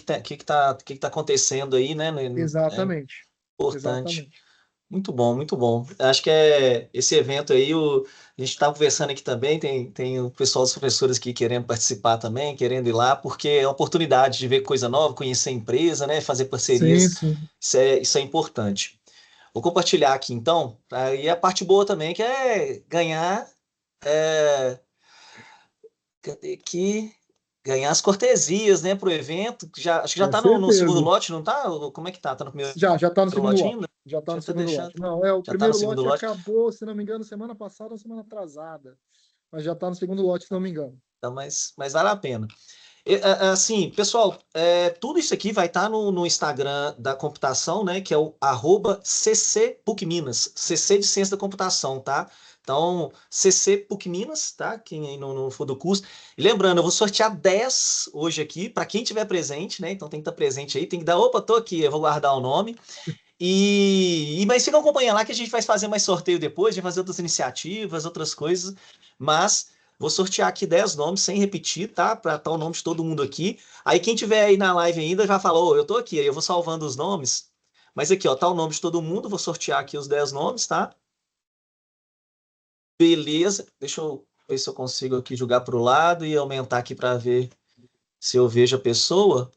tá acontecendo aí, né? É
exatamente.
importante.
Exatamente.
Muito bom, muito bom. Acho que esse evento aí, a gente está conversando aqui também, tem o pessoal dos professores aqui querendo participar também, querendo ir lá, porque é uma oportunidade de ver coisa nova, conhecer a empresa, né, fazer
Sim,
parcerias,
sim.
isso é importante. Vou compartilhar aqui então, tá? E a parte boa também, que é ganhar, é, cadê aqui? Ganhar as cortesias, né, para o evento, acho que já
Com
está no segundo
certeza.
lote, não está? Como é que tá? Tá no primeiro
Já está no segundo
lote
lote.
ainda?
Já está
Já
no
está
segundo
deixando,
lote. Não, o
já está no
primeiro
segundo
lote
lote.
acabou, se não me engano, semana passada ou semana atrasada. Mas já está no segundo lote, se não me engano.
Então, mas vale a pena. Assim, pessoal, tudo isso aqui vai estar no Instagram da computação, né? Que é o @ccpucminas, CC de Ciência da Computação, tá? Então, CC PUC Minas, tá? Quem aí não for do curso. E lembrando, eu vou sortear 10 hoje aqui, para quem tiver presente, né? Então tem que estar presente aí, tem que dar, opa, tô aqui, eu vou guardar o nome. Mas fica acompanhando lá que a gente vai fazer mais sorteio depois, vai fazer outras iniciativas, outras coisas, mas vou sortear aqui 10 nomes sem repetir, tá? Para estar o nome de todo mundo aqui. Aí quem tiver aí na live ainda já falou, eu tô aqui, aí eu vou salvando os nomes. Mas aqui, ó, tá o nome de todo mundo, vou sortear aqui os 10 nomes, tá? Beleza, deixa eu ver se eu consigo aqui jogar para o lado e aumentar aqui para ver se eu vejo a pessoa.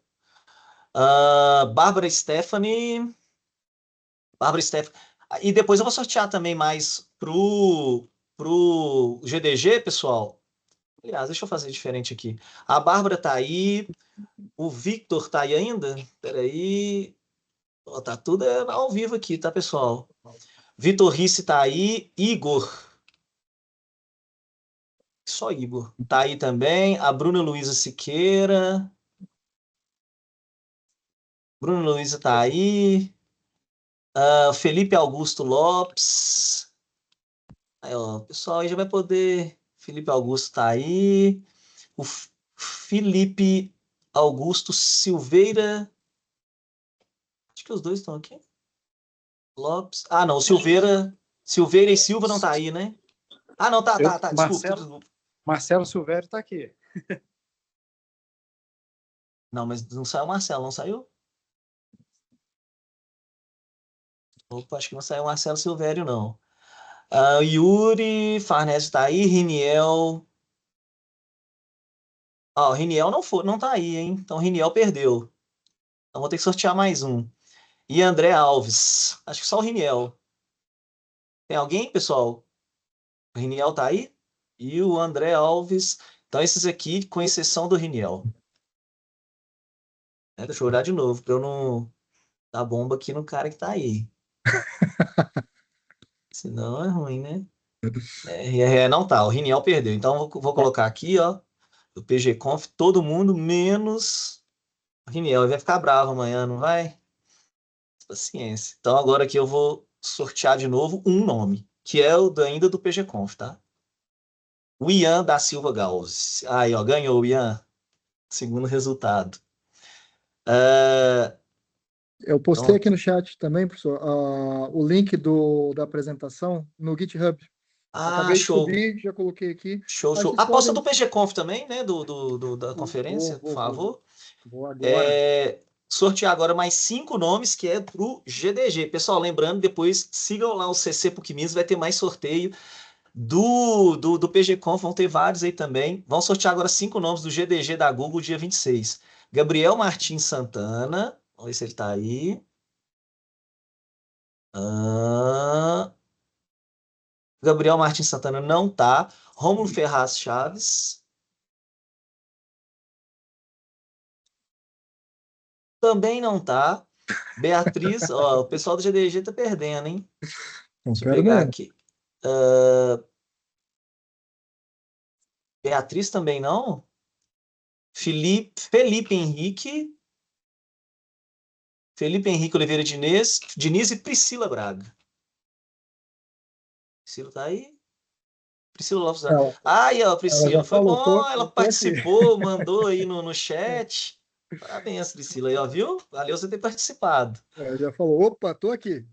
Bárbara Stephanie. Bárbara Stephanie. E depois eu vou sortear também mais pro GDG, pessoal. Aliás, deixa eu fazer diferente aqui. A Bárbara tá aí. O Victor tá aí ainda? Peraí. Ó, tá tudo ao vivo aqui, tá, pessoal? Vitor Risse tá aí. Igor. Só Igor. Tá aí também. A Bruna Luiza Siqueira. Bruna Luiza tá aí. Felipe Augusto Lopes. Aí, ó, o pessoal aí já vai poder. Felipe Augusto tá aí. O Felipe Augusto Silveira. Acho que os dois estão aqui. Lopes. Ah, não, Silveira. Silveira e Silva não tá aí, né? Ah, não, tá. Desculpa.
Marcelo Silvério tá aqui.
Não, mas não saiu o Marcelo, não saiu? Opa, acho que não saiu o Marcelo Silvério, não. Yuri Farnese tá aí, Riniel. Ó, o Riniel não tá aí, hein? Então o Riniel perdeu. Então vou ter que sortear mais um. E André Alves. Acho que só o Riniel. Tem alguém, pessoal? O Riniel tá aí? E o André Alves. Então esses aqui, com exceção do Riniel. Deixa eu olhar de novo, para eu não dar bomba aqui no cara que tá aí. Senão é ruim, né? Não tá, o Riniel perdeu. Então vou colocar aqui, ó, do PG Conf, todo mundo menos o Riniel. Ele vai ficar bravo amanhã, não vai? Paciência. Então agora aqui eu vou sortear de novo um nome, que é o ainda do PG Conf, tá? O Ian da Silva Gauss. Aí, ó, ganhou o Ian. Segundo resultado.
Eu postei aqui no chat também, professor, o link da apresentação no GitHub. Acabei de
Show.
subir, já coloquei aqui.
Show. Aposta do PG Conf também, né? Da conferência, por favor.
Vou agora.
Sortear agora mais 5 nomes, que é pro GDG. Pessoal, lembrando, depois sigam lá o CC PUC Minas, vai ter mais sorteio do PG Conf, vão ter vários aí também. Vamos sortear agora 5 nomes do GDG da Google, dia 26. Gabriel Martins Santana, vamos ver se ele tá aí. Gabriel Martins Santana não tá. Rômulo Ferraz Chaves. Também não tá. Beatriz, ó, o pessoal do GDG tá perdendo, hein? Deixa eu pegar aqui. Beatriz também não. Felipe Henrique Oliveira Diniz e Priscila Braga. Priscila tá aí? Priscila Lopes. Aí, ó, Priscila, foi bom, ela participou, mandou aí no chat. Parabéns, Priscila, aí, ó, viu? Valeu você ter participado.
Já falou, opa, tô aqui.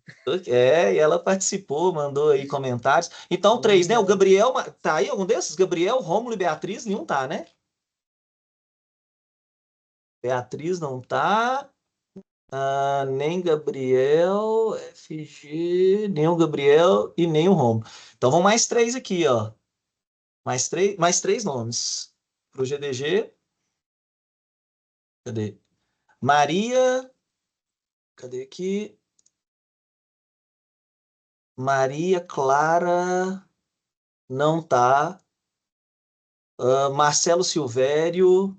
E ela participou, mandou aí comentários. Então, 3, né? O Gabriel, tá aí algum desses? Gabriel, Rômulo e Beatriz, nenhum tá, né? Beatriz não tá. Nem Gabriel, FG, nem o Gabriel e nem o Rômulo. Então, vão mais 3 aqui, ó. Mais três nomes pro GDG. Cadê? Maria. Cadê aqui? Maria Clara. Não tá. Marcelo Silvério.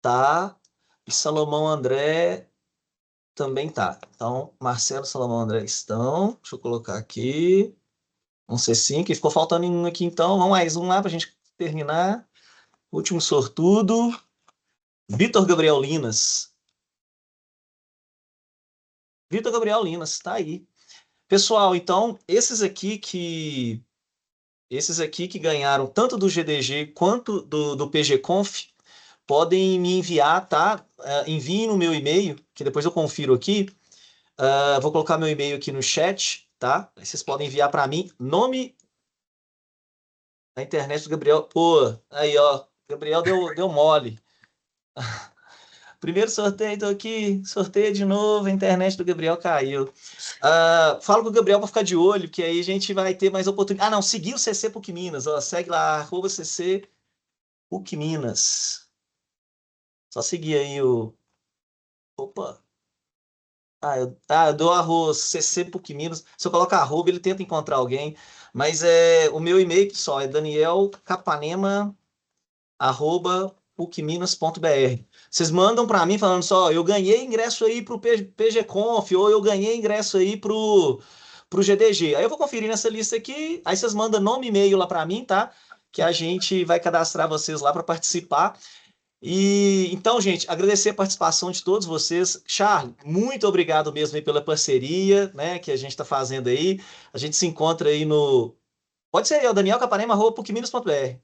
Tá. E Salomão André também tá. Então, Marcelo, Salomão André estão. Deixa eu colocar aqui. Vamos ser 5. E ficou faltando um aqui, então. Vamos mais um lá pra gente terminar. Último sortudo. Vitor Gabriel Linas. Vitor Gabriel Linas, tá aí. Pessoal, então, esses aqui que ganharam tanto do GDG quanto do PG Conf, podem me enviar, tá? Enviem no meu e-mail, que depois eu confiro aqui. Vou colocar meu e-mail aqui no chat, tá? Aí vocês podem enviar para mim. Nome na internet do Gabriel. Pô, aí, ó. Gabriel deu mole. Primeiro sorteio, tô aqui. Sorteio de novo, a internet do Gabriel caiu. Fala com o Gabriel para ficar de olho, que aí a gente vai ter mais oportunidade. Não, seguir o CC PUC Minas, ó. Segue lá, @CC PUC Minas. Só seguir aí o. Opa! Eu dou arroz CC PUC Minas. Se eu colocar arroba, ele tenta encontrar alguém. Mas o meu e-mail, pessoal, é danielcapanema@pucminas.br. Vocês mandam para mim falando só, eu ganhei ingresso aí para o PGConf, ou eu ganhei ingresso aí para o GDG. Aí eu vou conferir nessa lista aqui, aí vocês mandam nome e e-mail lá para mim, tá? Que a gente vai cadastrar vocês lá para participar. E então, gente, agradecer a participação de todos vocês. Charles, muito obrigado mesmo aí pela parceria, né, que a gente está fazendo aí. A gente se encontra aí no. Pode ser aí, danielcapanema@pucminas.br,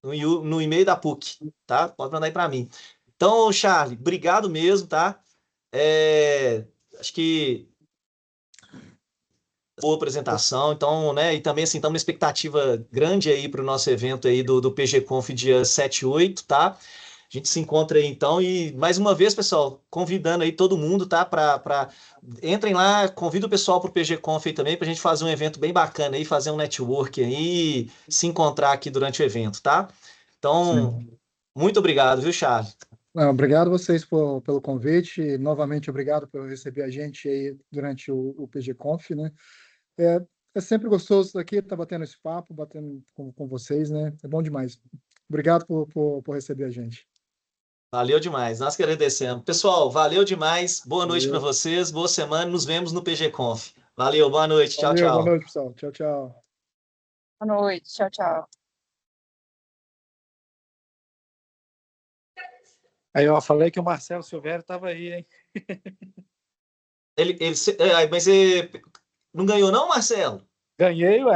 no e-mail da PUC, tá? Pode mandar aí para mim. Então, Charles, obrigado mesmo, tá? Acho que boa apresentação, então, né? E também, assim, estamos numa expectativa grande aí para o nosso evento aí do PGConf dia 7 e 8, tá? A gente se encontra aí então e mais uma vez, pessoal, convidando aí todo mundo, tá? Entrem lá, convido o pessoal para o PGConf aí também para a gente fazer um evento bem bacana aí, fazer um network aí, se encontrar aqui durante o evento, tá? Então, muito obrigado, viu, Charles?
Não, obrigado a vocês pelo convite. Novamente, obrigado por receber a gente aí durante o PGConf, né? É sempre gostoso estar aqui, estar batendo esse papo, batendo com vocês, né? É bom demais. Obrigado por receber a gente.
Valeu demais, nós que agradecemos. Pessoal, valeu demais, boa noite para
Valeu.
vocês, boa semana, nos vemos no PGConf. Valeu, boa noite, tchau,
Valeu, boa
tchau.
noite, pessoal. Tchau, tchau.
Boa noite. Tchau, tchau.
Aí eu falei que o Marcelo Silvério estava aí, hein?
Mas não ganhou não, Marcelo?
Ganhei, ué.